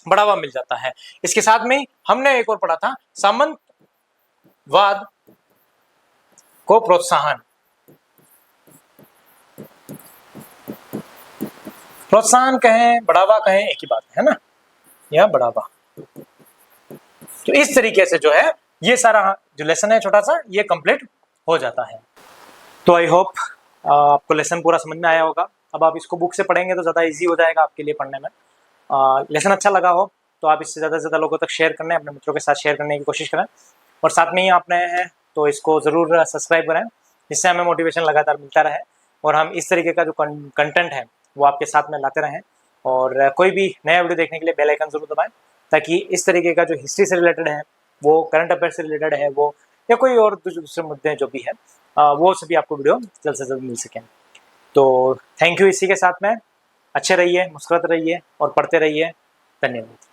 बढ़ावा मिल जाता है। इसके साथ में हमने एक और पढ़ा था, सामंतवाद को प्रोत्साहन कहें, बढ़ावा कहें, एक ही बात है ना, या बढ़ावा। तो इस तरीके से जो है ये सारा जो लेसन है छोटा सा, ये कंप्लीट हो जाता है। तो आई होप आपको लेसन पूरा समझ में आया होगा। अब आप इसको बुक से पढ़ेंगे तो ज़्यादा इजी हो जाएगा आपके लिए पढ़ने में। लेसन अच्छा लगा हो तो आप इससे ज़्यादा से ज़्यादा लोगों तक शेयर करने, अपने मित्रों के साथ शेयर करने की कोशिश करें, और साथ में ही आप नए हैं तो इसको ज़रूर सब्सक्राइब करें, जिससे हमें मोटिवेशन लगातार मिलता रहे, और हम इस तरीके का जो कंटेंट है वो आपके साथ में लाते रहें। और कोई भी नया वीडियो देखने के लिए बेल आइकन जरूर दबाएं, ताकि इस तरीके का जो हिस्ट्री से रिलेटेड है, वो करंट अफेयर से रिलेटेड है, वो या कोई और दूसरे मुद्दे जो भी है, वो सभी आपको वीडियो जल्द से जल्द मिल सकें। तो थैंक यू। इसी के साथ में अच्छे रहिए, मुस्कुराते रहिए और पढ़ते रहिए। धन्यवाद।